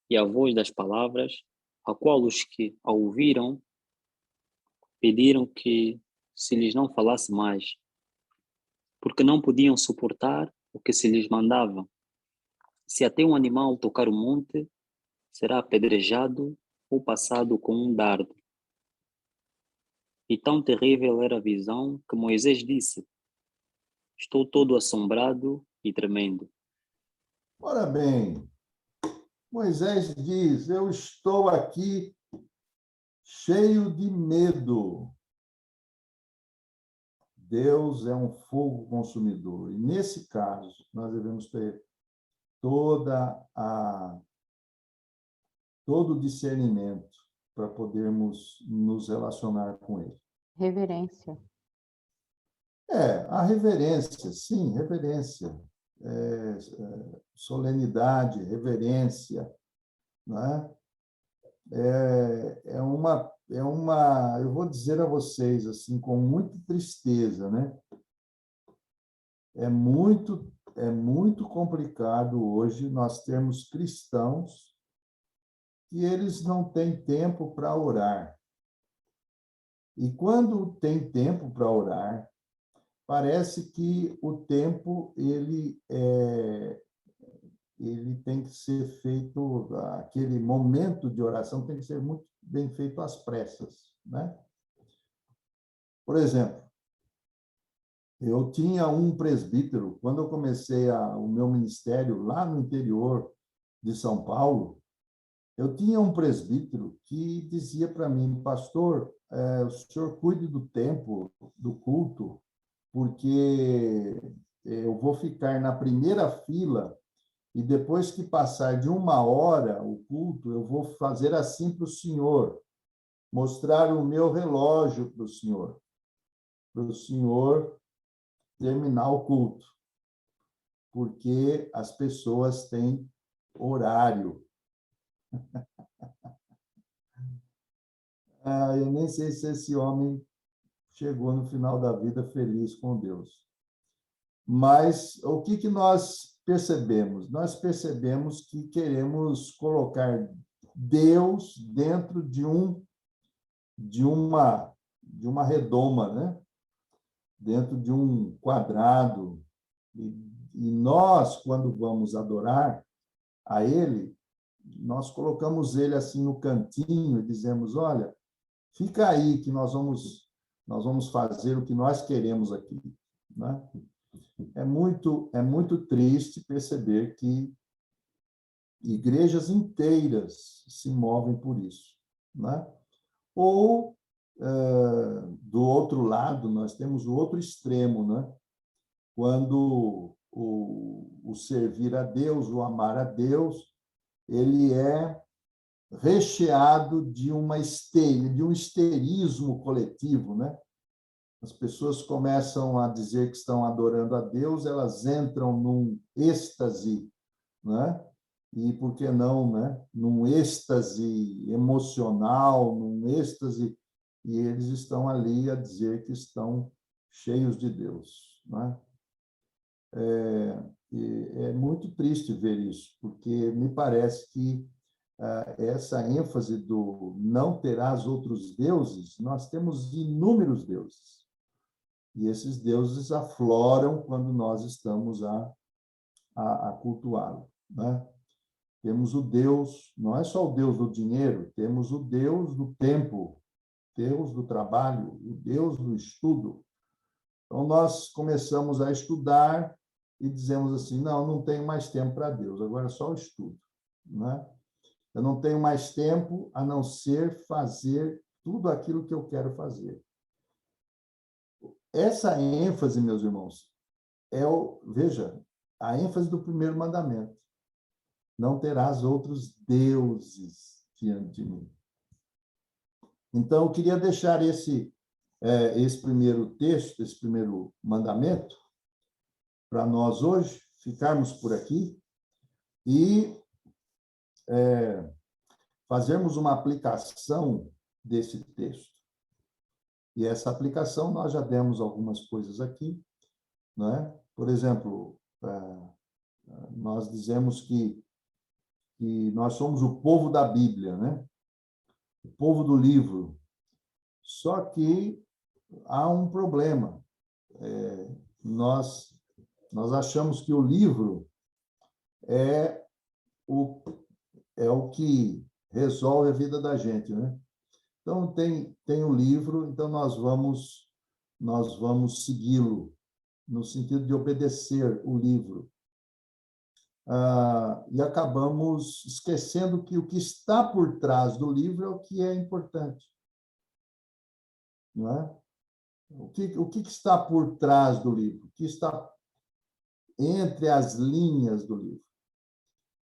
e a voz das palavras, a qual os que a ouviram pediram que se lhes não falasse mais, porque não podiam suportar o que se lhes mandava. Se até um animal tocar o monte, será apedrejado ou passado com um dardo. E tão terrível era a visão que Moisés disse: estou todo assombrado e tremendo. Ora bem, Moisés diz, eu estou aqui cheio de medo. Deus é um fogo consumidor. E, nesse caso, nós devemos ter todo o discernimento para podermos nos relacionar com ele. Reverência. A reverência, sim, reverência. Solenidade, reverência, né? Eu vou dizer a vocês, assim, com muita tristeza, né? É muito complicado hoje nós termos cristãos que eles não têm tempo para orar. E quando tem tempo para orar, parece que o tempo ele tem que ser feito, aquele momento de oração tem que ser muito bem feito às pressas, né? Por exemplo, eu tinha um presbítero, quando eu comecei o meu ministério lá no interior de São Paulo, eu tinha um presbítero que dizia para mim, pastor, o senhor cuide do tempo do culto, porque eu vou ficar na primeira fila e depois que passar de 1 hora o culto, eu vou fazer assim para o senhor, mostrar o meu relógio para o senhor terminar o culto, porque as pessoas têm horário. Eu nem sei se esse homem chegou no final da vida feliz com Deus. Mas o que nós percebemos? Nós percebemos que queremos colocar Deus dentro de uma redoma, né? Dentro de um quadrado. E nós, quando vamos adorar a Ele, nós colocamos Ele assim no cantinho e dizemos, olha, fica aí que nós vamos fazer o que nós queremos aqui, né? É muito triste perceber que igrejas inteiras se movem por isso, né? Ou, do outro lado, nós temos o outro extremo, né? Quando o servir a Deus, o amar a Deus, ele é recheado de de um histerismo coletivo, né? As pessoas começam a dizer que estão adorando a Deus, elas entram num êxtase, né? E por que não, né? Num êxtase emocional, num êxtase, e eles estão ali a dizer que estão cheios de Deus, né? É muito triste ver isso, porque me parece que essa ênfase do não terás outros deuses, nós temos inúmeros deuses. E esses deuses afloram quando nós estamos a cultuá-lo, né? Temos o Deus, não é só o Deus do dinheiro, temos o Deus do tempo, Deus do trabalho, o Deus do estudo. Então, nós começamos a estudar e dizemos assim, não tenho mais tempo para Deus, agora é só o estudo, né? Eu não tenho mais tempo a não ser fazer tudo aquilo que eu quero fazer. Essa ênfase, meus irmãos, veja, a ênfase do primeiro mandamento. Não terás outros deuses diante de mim. Então, eu queria deixar esse primeiro texto, esse primeiro mandamento, para nós hoje, ficarmos por aqui e fazermos uma aplicação desse texto. E essa aplicação, nós já demos algumas coisas aqui, né? Por exemplo, nós dizemos que nós somos o povo da Bíblia, né? O povo do livro. Só que há um problema. Nós achamos que o livro é o que resolve a vida da gente, né? Então, tem o livro, então nós vamos segui-lo, no sentido de obedecer o livro. E acabamos esquecendo que o que está por trás do livro é o que é importante. Não é? O que está por trás do livro? O que está entre as linhas do livro?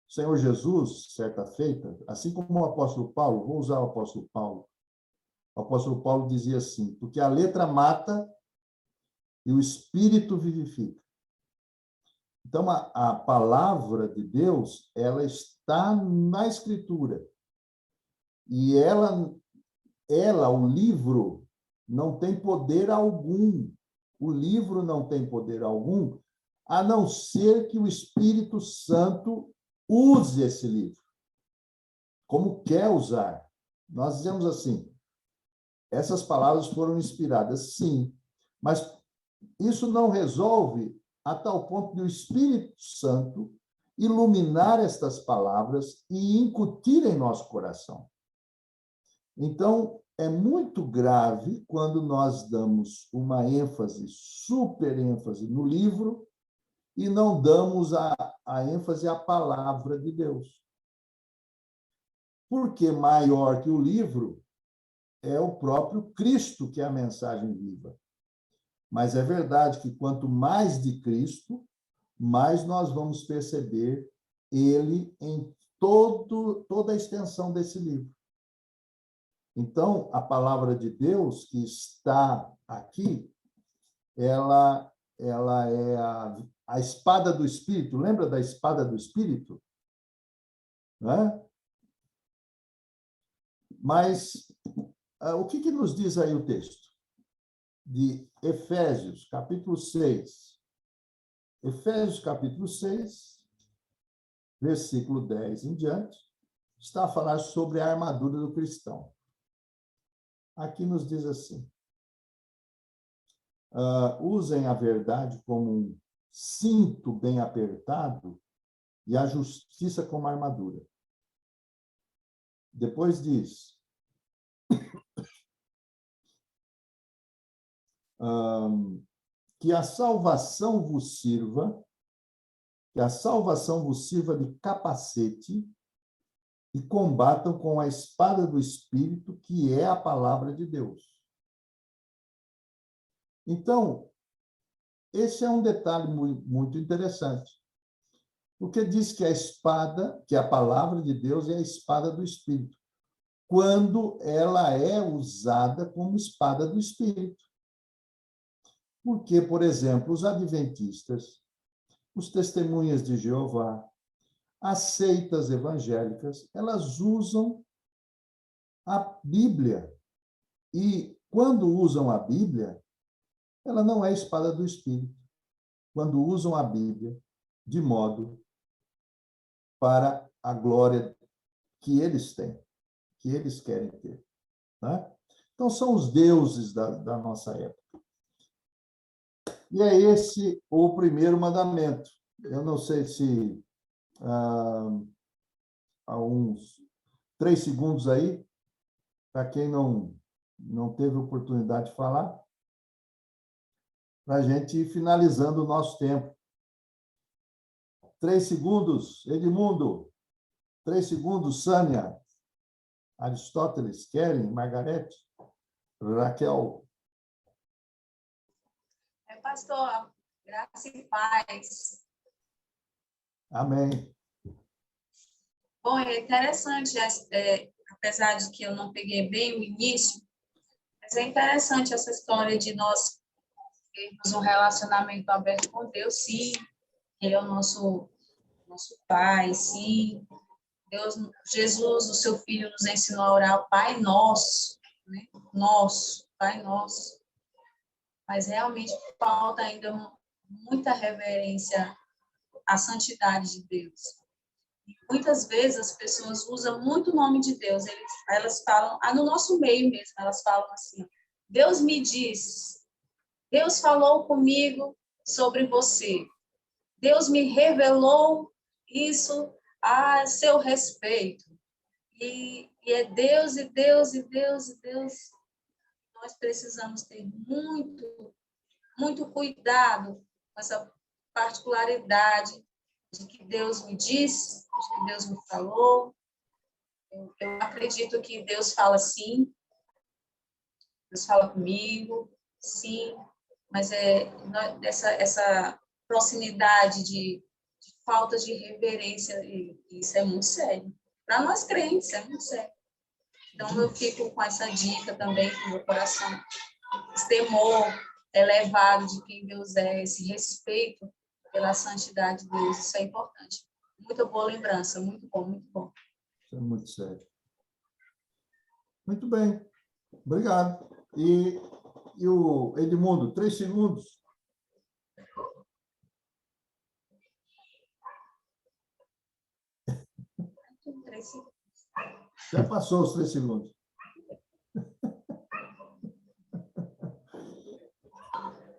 O Senhor Jesus, certa feita, assim como o apóstolo Paulo, vou usar o apóstolo Paulo dizia assim, porque a letra mata e o espírito vivifica. Então, a palavra de Deus, ela está na Escritura. E o livro, não tem poder algum. O livro não tem poder algum, a não ser que o Espírito Santo use esse livro, como quer usar. Nós dizemos assim, essas palavras foram inspiradas, sim, mas isso não resolve a tal ponto de o Espírito Santo iluminar estas palavras e incutir em nosso coração. Então, é muito grave quando nós damos uma ênfase, super ênfase no livro e não damos a ênfase à palavra de Deus. Porque maior que o livro é o próprio Cristo, que é a mensagem viva. Mas é verdade que quanto mais de Cristo, mais nós vamos perceber ele em toda a extensão desse livro. Então, a palavra de Deus que está aqui, ela é a espada do Espírito. Lembra da espada do Espírito? Né? Mas o que nos diz aí o texto? De Efésios, capítulo 6. Efésios, capítulo 6, versículo 10 em diante, está a falar sobre a armadura do cristão. Aqui nos diz assim, usem a verdade como um cinto bem apertado e a justiça como armadura. Depois diz, que a salvação vos sirva de capacete e combatam com a espada do Espírito, que é a palavra de Deus. Então, esse é um detalhe muito interessante. Porque diz que a espada, que a palavra de Deus é a espada do Espírito, quando ela é usada como espada do Espírito. Porque, por exemplo, os adventistas, os testemunhas de Jeová, as seitas evangélicas, elas usam a Bíblia. E, quando usam a Bíblia, ela não é espada do Espírito. Quando usam a Bíblia de modo para a glória que eles têm, que eles querem ter. Né? Então, são os deuses da nossa época. E é esse o primeiro mandamento. Eu não sei se há uns 3 segundos aí, para quem não teve oportunidade de falar, para a gente ir finalizando o nosso tempo. 3 segundos, Edmundo. 3 segundos, Sânia. Aristóteles, Keren, Margarete, Raquel. Pastor, graça e paz. Amém. Bom, é interessante, apesar de que eu não peguei bem o início, mas é interessante essa história de nós termos um relacionamento aberto com Deus, sim. Ele é o nosso Pai, sim. Deus, Jesus, o seu Filho, nos ensinou a orar o Pai Nosso, né? Nosso, Pai Nosso. Mas realmente falta ainda muita reverência à santidade de Deus. E muitas vezes as pessoas usam muito o nome de Deus, elas falam, no nosso meio mesmo, elas falam assim, Deus me diz, Deus falou comigo sobre você, Deus me revelou isso a seu respeito. E é Deus, e Deus, e Deus, e Deus. Nós precisamos ter muito cuidado com essa particularidade de que Deus me disse, de que Deus me falou. Eu acredito que Deus fala sim, Deus fala comigo, sim, mas essa proximidade de falta de reverência, isso é muito sério. Para nós crentes, é muito sério. Então, eu fico com essa dica também no meu coração. Esse temor elevado de quem Deus é, esse respeito pela santidade de Deus, isso é importante. Muito boa lembrança, muito bom, muito bom. Isso é muito sério. Muito bem, obrigado. E o Edmundo, 3 segundos. Já passou os 3 segundos.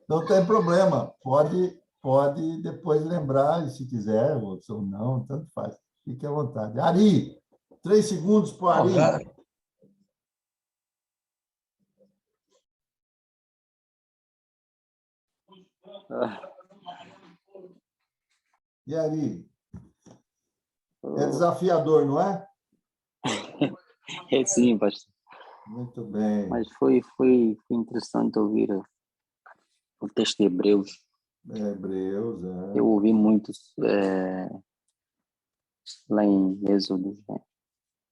Não tem problema, pode depois lembrar, se quiser, ou não, tanto faz. Fique à vontade. Ari, 3 segundos para o Ari. E Ari? É desafiador, não é? É sim, pastor. Muito bem. Mas foi interessante ouvir o texto de Hebreus. Hebreus, Eu ouvi muitos lá em Êxodo, né?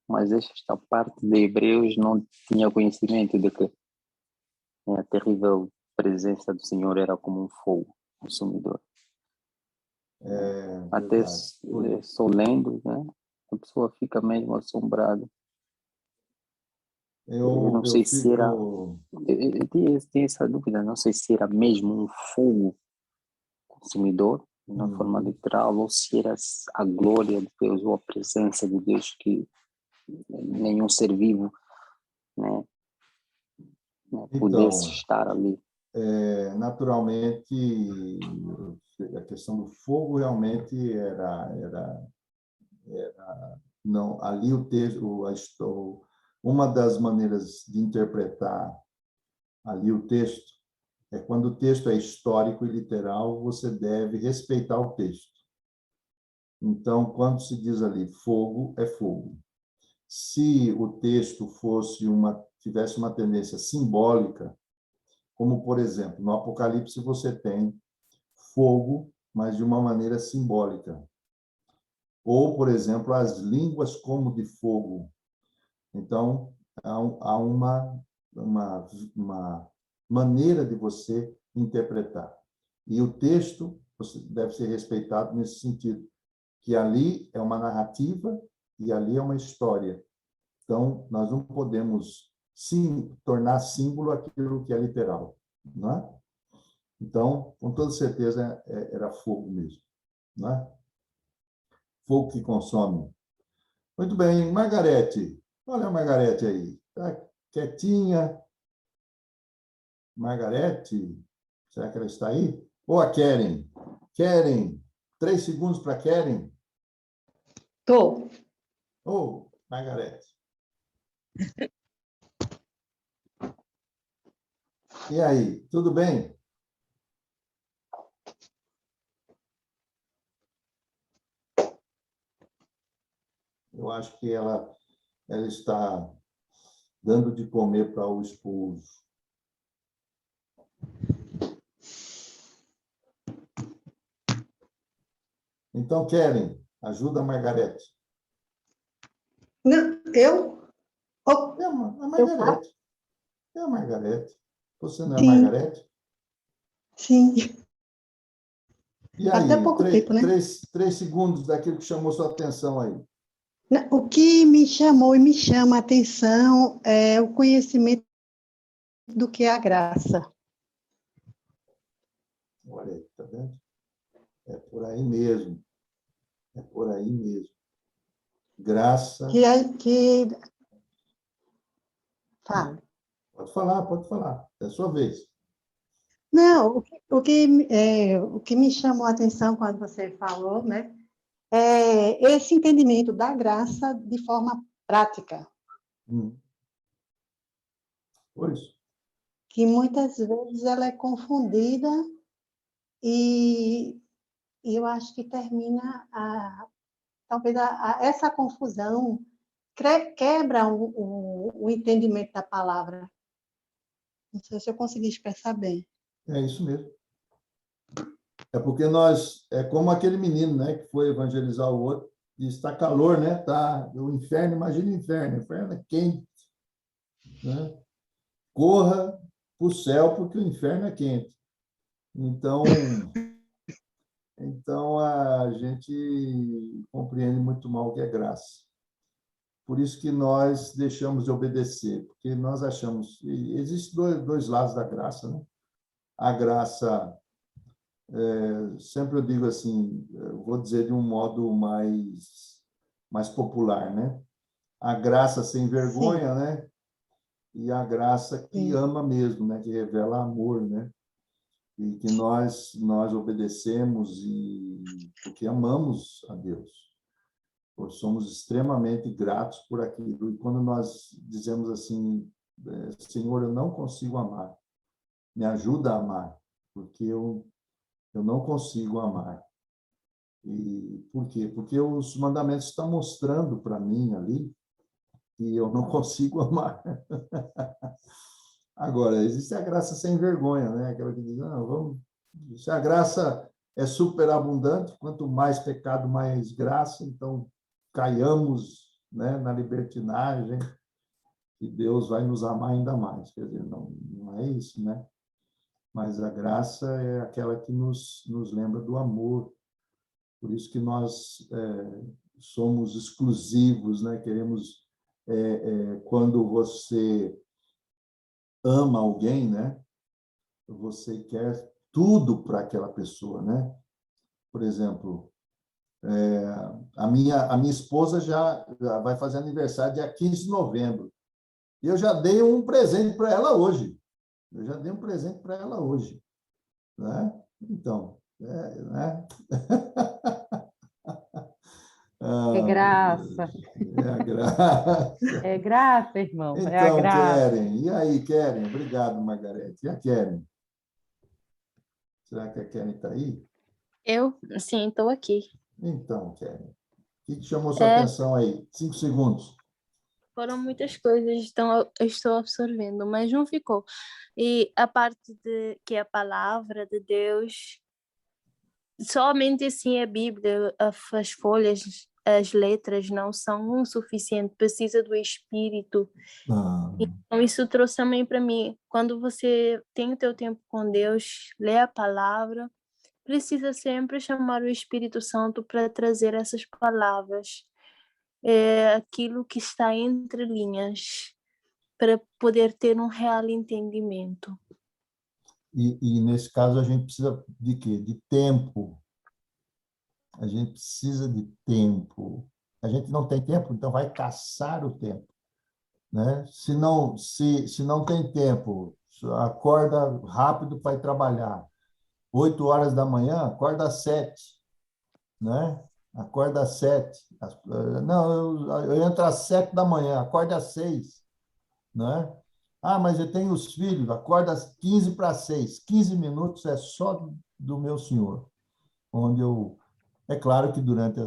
Mas esta parte de Hebreus não tinha conhecimento de que a terrível presença do Senhor era como um fogo consumidor. Até só lendo, né? A pessoa fica mesmo assombrada. Eu não sei se era... Eu tinha essa dúvida, não sei se era mesmo um fogo consumidor, de uma forma literal, ou se era a glória de Deus, ou a presença de Deus que nenhum ser vivo, né, pudesse estar ali. Naturalmente, a questão do fogo realmente era não, ali o texto, uma das maneiras de interpretar ali o texto é quando o texto é histórico e literal, você deve respeitar o texto. Então, quando se diz ali fogo, é fogo. Se o texto tivesse uma tendência simbólica, como, por exemplo, no Apocalipse você tem fogo, mas de uma maneira simbólica. Ou, por exemplo, as línguas como de fogo. Então, há uma maneira de você interpretar. E o texto deve ser respeitado nesse sentido, que ali é uma narrativa e ali é uma história. Então, nós não podemos tornar símbolo aquilo que é literal, não é? Então, com toda certeza, era fogo mesmo, não é? Fogo que consome. Muito bem, Margarete. Olha a Margarete aí. Está quietinha. Margarete, será que ela está aí? Ou a Keren? Keren, 3 segundos para Keren. Tô. Ô, Margarete. E aí, tudo bem? Eu acho que ela está dando de comer para o esposo. Então, Keren, ajuda a Margarete. Não, eu? Oh, É a Margarete. É a Margarete. Você não é a sim, Margarete? sim. E Até aí, pouco tempo, né? 3 segundos daquilo que chamou sua atenção aí. O que me chamou e me chama a atenção é o conhecimento do que é a graça. Olha aí, tá vendo? É por aí mesmo. É por aí mesmo. Graça. Que... Fala. Pode falar, pode falar. É a sua vez. Não, o que me chamou a atenção quando você falou, né, é esse entendimento da graça de forma prática, Pois. que muitas vezes ela é confundida e eu acho que termina talvez essa confusão quebra o entendimento da palavra. Não sei se eu consegui expressar bem. É isso mesmo. É porque é como aquele menino, né, que foi evangelizar o outro, e está calor, né? Tá, o inferno, imagina o inferno é quente, né? Corra para o céu, porque o inferno é quente. Então a gente compreende muito mal o que é graça. Por isso que nós deixamos de obedecer, porque nós achamos... Existem dois lados da graça, né? A graça, sempre eu digo assim, eu vou dizer de um modo mais popular, né? A graça sem vergonha, Sim. né? E a graça que Sim. ama mesmo, né? Que revela amor, né? E que nós obedecemos porque amamos a Deus. Somos extremamente gratos por aquilo. E quando nós dizemos assim, Senhor, eu não consigo amar, me ajuda a amar, porque eu não consigo amar. E por quê? Porque os mandamentos estão mostrando para mim ali que eu não consigo amar. Agora, existe a graça sem vergonha, né? Aquela que diz, não, vamos... Se a graça é superabundante, quanto mais pecado, mais graça, então caiamos, né, na libertinagem, e Deus vai nos amar ainda mais. Quer dizer, não é isso, né? Mas a graça é aquela que nos lembra do amor. Por isso que nós somos exclusivos, né? Queremos, quando você ama alguém, né? Você quer tudo para aquela pessoa, né? Por exemplo, a minha esposa já vai fazer aniversário dia 15 de novembro. E eu já dei um presente para ela hoje. Né? Então, né? É graça. É a graça. É graça, irmão. É a Então, graça. Keren. E aí, Keren? Obrigado, Margarete. E a Keren? Será que a Keren está aí? Eu, sim, estou aqui. Então, Keren, o que chamou sua É, atenção aí? 5 segundos. foram muitas coisas, então eu estou absorvendo, mas não ficou. E a parte de que a palavra de Deus, somente assim a Bíblia, as folhas as letras não são o suficiente, precisa do Espírito. Ah, Então, isso trouxe também para mim, quando você tem o teu tempo com Deus, lê a palavra, precisa sempre chamar o Espírito Santo para trazer essas palavras, aquilo que está entre linhas, para poder ter um real entendimento. e nesse caso, a gente precisa de quê? De tempo. A gente precisa de tempo. A gente não tem tempo, então vai caçar o tempo, né? Se não tem tempo, acorda rápido para ir trabalhar. 8 horas da manhã, acorda às 7, né? Acorda às 7. Não, eu entro às 7 da manhã, acorda às 6, né? Ah, mas eu tenho os filhos, acorda às 15 para 6. 15 minutos é só do meu Senhor, onde eu... É claro que durante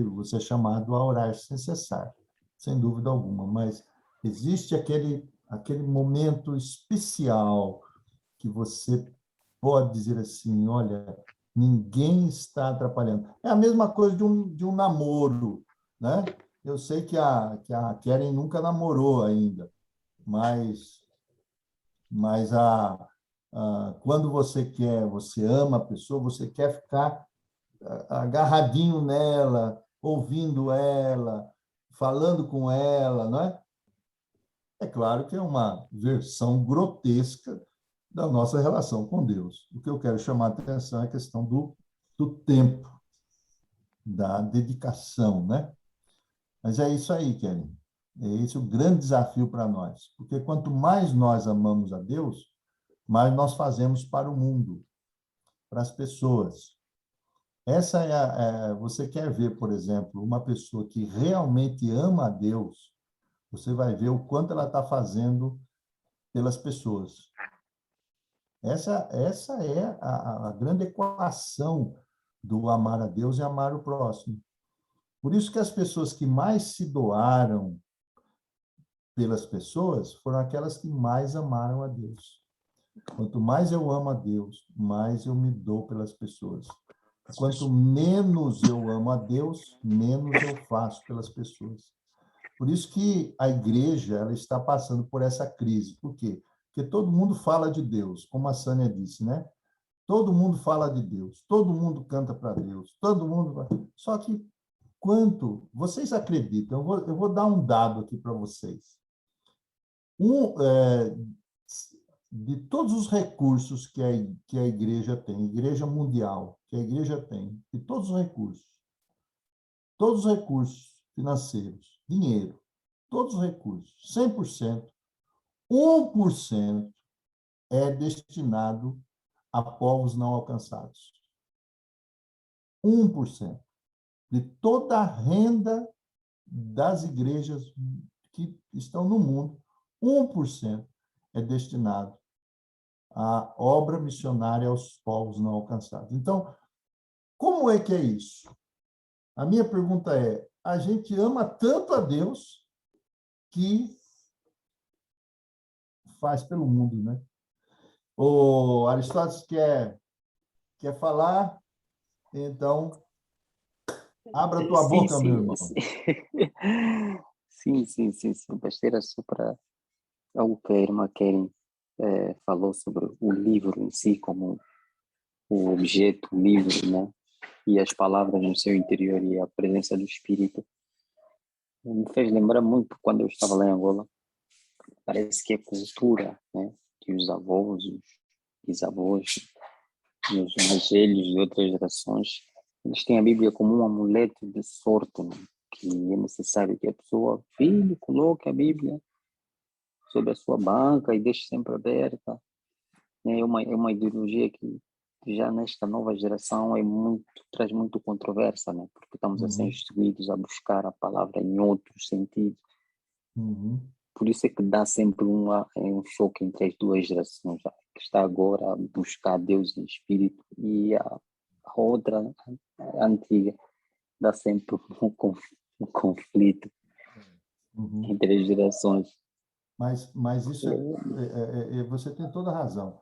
você é chamado a orar sem cessar, sem dúvida alguma, mas existe aquele momento especial que você pode dizer assim, olha, ninguém está atrapalhando. É a mesma coisa de um namoro, né? Eu sei que a Karen nunca namorou ainda, mas quando você ama a pessoa, você quer ficar agarradinho nela, ouvindo ela, falando com ela, não é? É claro que é uma versão grotesca da nossa relação com Deus. O que eu quero chamar a atenção é a questão do tempo, da dedicação, né? Mas é isso aí, Kelly. É esse o grande desafio para nós. Porque quanto mais nós amamos a Deus, mais nós fazemos para o mundo, para as pessoas. Você quer ver, por exemplo, uma pessoa que realmente ama a Deus, você vai ver o quanto ela está fazendo pelas pessoas. Essa é a grande equação do amar a Deus e amar o próximo. Por isso que as pessoas que mais se doaram pelas pessoas foram aquelas que mais amaram a Deus. Quanto mais eu amo a Deus, mais eu me dou pelas pessoas. Quanto menos eu amo a Deus, menos eu faço pelas pessoas. Por isso que a igreja ela está passando por essa crise. Por quê? Porque todo mundo fala de Deus, como a Sânia disse, né? Todo mundo fala de Deus, todo mundo canta para Deus, todo mundo... Só que quanto... Vocês acreditam? Eu vou dar um dado aqui para vocês. De todos os recursos que a igreja tem, a igreja mundial, que a igreja tem, de todos os recursos financeiros, dinheiro, todos os recursos, 100%, 1% é destinado a povos não alcançados. 1% de toda a renda das igrejas que estão no mundo, 1% é destinado à obra missionária aos povos não alcançados. Então, como é que é isso? A minha pergunta é, a gente ama tanto a Deus que faz pelo mundo, né? O Aristóteles quer falar, então, abra a tua boca, meu irmão. Sim. Pastor, só para algo que a irmã Karen falou sobre o livro em si, como o objeto, o livro, né? E as palavras no seu interior e a presença do Espírito. Me fez lembrar muito quando eu estava lá em Angola. Parece que é cultura, né? Que os avós, os bisavós, os mais velhos de outras gerações, eles têm a Bíblia como um amuleto de sorte, né? Que é necessário que a pessoa, filho, coloque a Bíblia sobre a sua banca e deixe sempre aberta. É uma ideologia que já nesta nova geração traz muito controvérsia, né? Porque estamos a ser instruídos a buscar a palavra em outros sentidos. Por isso é que dá sempre um choque entre as duas gerações, que está agora a buscar Deus em espírito e a outra, a antiga, dá sempre um conflito entre as gerações. Mas isso você tem toda a razão.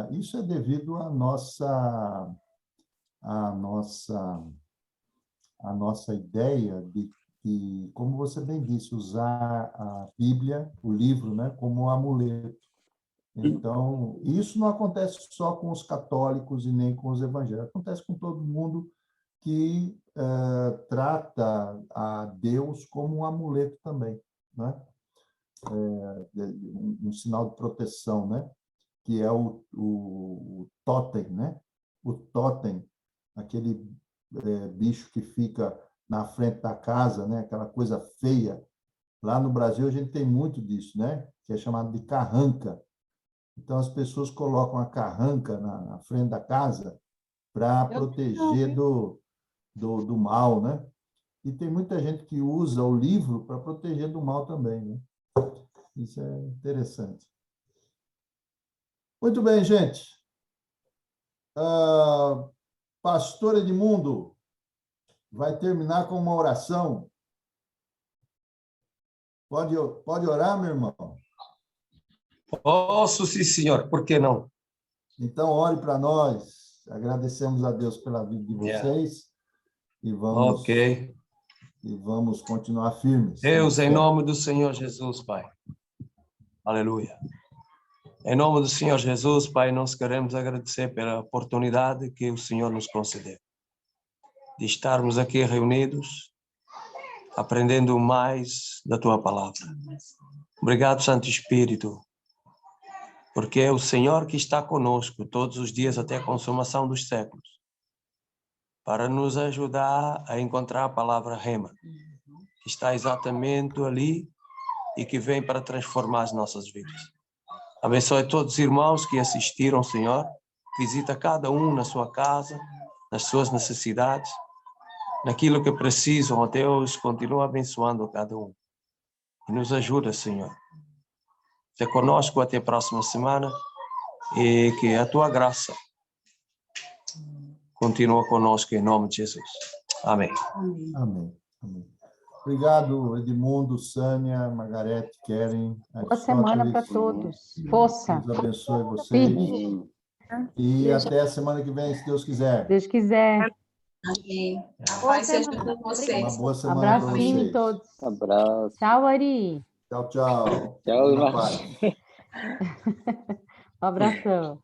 Isso é devido à nossa a nossa ideia de que, como você bem disse, usar a Bíblia, o livro, né, como um amuleto. Então, isso não acontece só com os católicos e nem com os evangélicos, acontece com todo mundo que trata a Deus como um amuleto também, né? Um sinal de proteção, né? Que é o totem, né? O totem, aquele bicho que fica na frente da casa, né? Aquela coisa feia. Lá no Brasil a gente tem muito disso, né? Que é chamado de carranca. Então as pessoas colocam a carranca na frente da casa para proteger do mal, né? E tem muita gente que usa o livro para proteger do mal também, né? Isso é interessante. Muito bem, gente. Pastor Edmundo vai terminar com uma oração. Pode orar, meu irmão? Posso, sim, senhor. Por que não? Então, ore para nós. Agradecemos a Deus pela vida de vocês e vamos continuar firmes. Deus, em nome do Senhor Jesus, Pai. Aleluia. Em nome do Senhor Jesus, Pai, nós queremos agradecer pela oportunidade que o Senhor nos concedeu de estarmos aqui reunidos, aprendendo mais da Tua Palavra. Obrigado, Santo Espírito, porque é o Senhor que está conosco todos os dias até a consumação dos séculos, para nos ajudar a encontrar a palavra rema, que está exatamente ali e que vem para transformar as nossas vidas. Abençoe todos os irmãos que assistiram, Senhor. Visita cada um na sua casa, nas suas necessidades, naquilo que precisam, ó Deus, continua abençoando cada um. E nos ajuda, Senhor. Seja conosco até a próxima semana e que a Tua graça continue conosco em nome de Jesus. Amém. Amém. Amém. Obrigado, Edmundo, Sânia, Margarete, Keren. Boa semana para todos. Força. Deus abençoe vocês. Firme. E até a semana que vem, se Deus quiser. Deus quiser. Amém. A paz seja com vocês. Uma boa semana para Abracinho vocês. em todos. Abraço. Tchau, Ari. Tchau, tchau. Tchau, Na irmão. paz. Um abração.